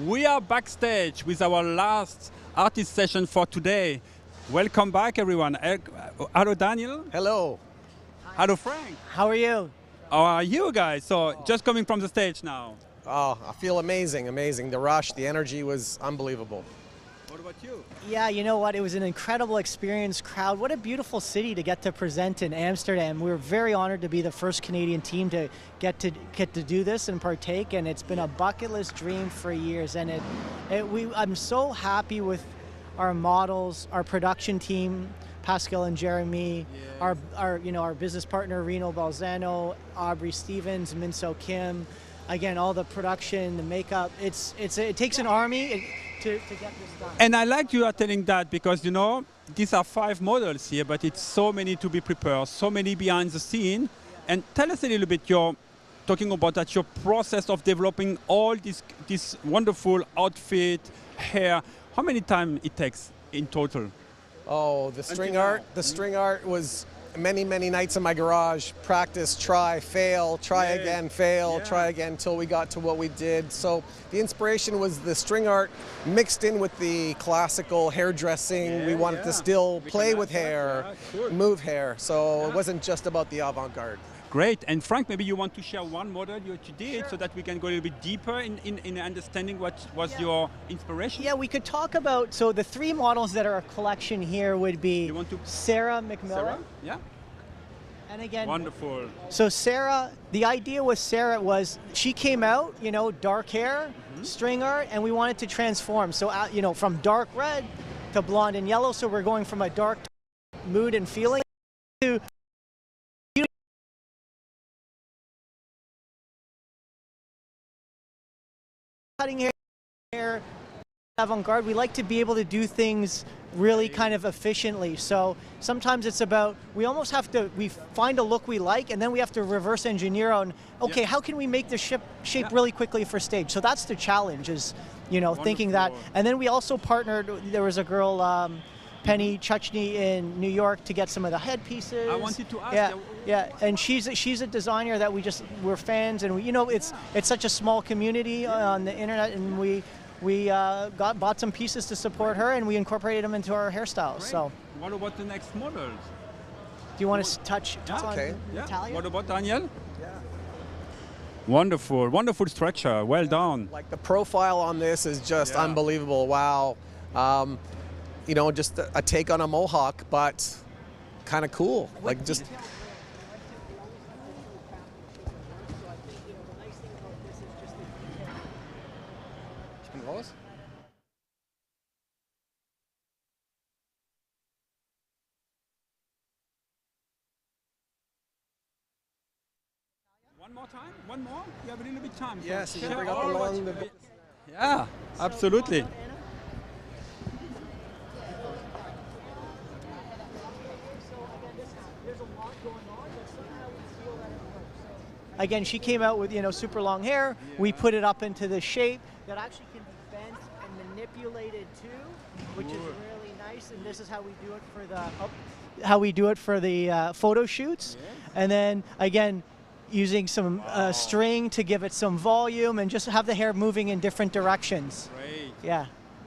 We are backstage with our last artist session for today. Welcome back, everyone. Hello, Daniel. Hello. Hello, Frank. How are you? How are you guys? So just coming from the stage now. Oh, I feel amazing, amazing. The rush, the energy was unbelievable. What about you? Yeah, you know what? It was an incredible experience, crowd. What a beautiful city to get to present in Amsterdam. We were very honored to be the first Canadian team to get to do this and partake, and it's been a bucket list dream for years. And I'm so happy with our models, our production team, Pascal and Jeremy, our business partner Reno Balzano, Aubrey Stevens, Minso Kim. Again, all the production, the makeup. It takes an army to get this done. And I like you are telling that because, you know, these are 5 models here, but it's so many to be prepared, so many behind the scene. And tell us a little bit, talking about that, your process of developing all this wonderful outfit, hair. How many time it takes in total? Oh, the string art was many nights in my garage. Practice, try, fail, try again, fail, try again until we got to what we did. So the inspiration was the string art mixed in with the classical hairdressing. We wanted to still play with hair, move hair. So it wasn't just about the avant-garde. Great. And Frank, maybe you want to share one model you did so that we can go a little bit deeper in understanding what was your inspiration? Yeah, we could talk about, so the 3 models that are a collection here would be Sarah McMillan. Sarah? Yeah. And again, wonderful. So Sarah, the idea with Sarah was she came out, you know, dark hair, string art, and we wanted to transform. So, you know, from dark red to blonde and yellow. So we're going from a dark mood and feeling to cutting hair, avant-garde. We like to be able to do things really kind of efficiently. So sometimes it's about, we almost have to, we find a look we like and then we have to reverse engineer on, okay, how can we make the shape really quickly for stage? So that's the challenge is, you know, thinking that. And then we also partnered, there was a girl, Penny Chuchny in New York to get some of the headpieces. I wanted to ask. Yeah, and she's a designer that we're fans, and you know, it's such a small community on the internet, and we bought some pieces to support her, and we incorporated them into our hairstyles. Great. So, what about the next models? Do you want to touch on Natalia? What about Daniel? Yeah. Wonderful structure. Well done. Like the profile on this is just unbelievable. Wow. You know, just a take on a mohawk, but kind of cool. Like just. One more time? One more? You have a little bit of time. Yes, you can bring up along the. Yeah, absolutely. Again, she came out with, you know, super long hair. We put it up into the shape that actually can be bent and manipulated too, which is really nice. And this is how we do it for the photo shoots. And then again, using some string to give it some volume and just have the hair moving in different directions. Great. Yeah.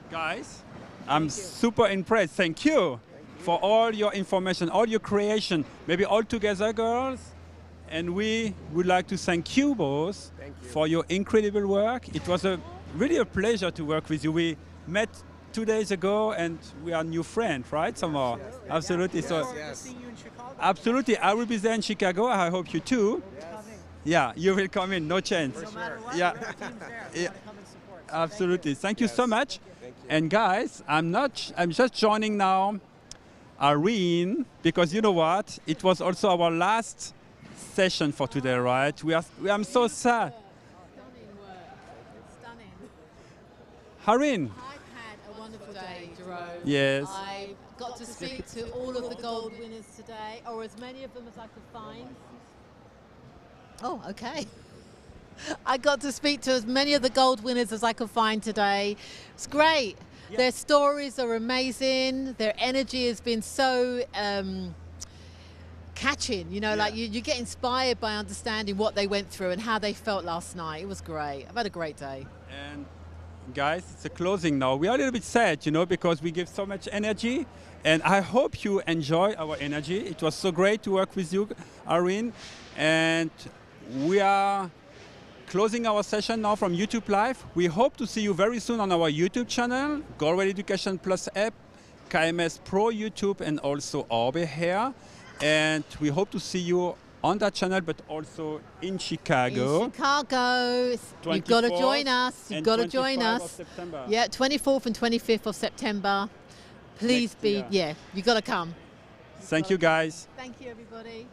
Guys, I'm super impressed. Thank you for all your information, all your creation. Maybe all together, girls. And we would like to thank you both for your incredible work. It was really a pleasure to work with you. We met 2 days ago and we are new friends, right? Somehow. Absolutely. Yes. Absolutely. I will be there in Chicago. I hope you too. Yeah, you will come in. No chance. No matter what, yeah. our team's there. Yeah. Come and support. Absolutely. Thank you so much. And guys, I'm just joining now Irene, because you know what? It was also our last session for today, right? I'm so sad. Irene. I've had a wonderful day, Jerome. Yes. I got to speak to all of the gold winners today, or as many of them as I could find. Oh, okay. I got to speak to as many of the gold winners as I could find today. It's great. Yeah. Their stories are amazing. Their energy has been so catching, you know, like you get inspired by understanding what they went through and how they felt last night. It was great. I've had a great day. And guys, it's a closing now. We are a little bit sad, you know, because we give so much energy. And I hope you enjoy our energy. It was so great to work with you, Irene. And we are closing our session now from YouTube Live. We hope to see you very soon on our YouTube channel, Goldwell Education Plus app, KMS Pro YouTube, and also Orbe here. And we hope to see you on that channel, but also in Chicago. In Chicago. You've got to join us. You've got to join us. Yeah, 24th and 25th of September. Please you've got to come. Thank you, guys. Thank you, everybody.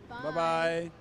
Bye. Bye-bye.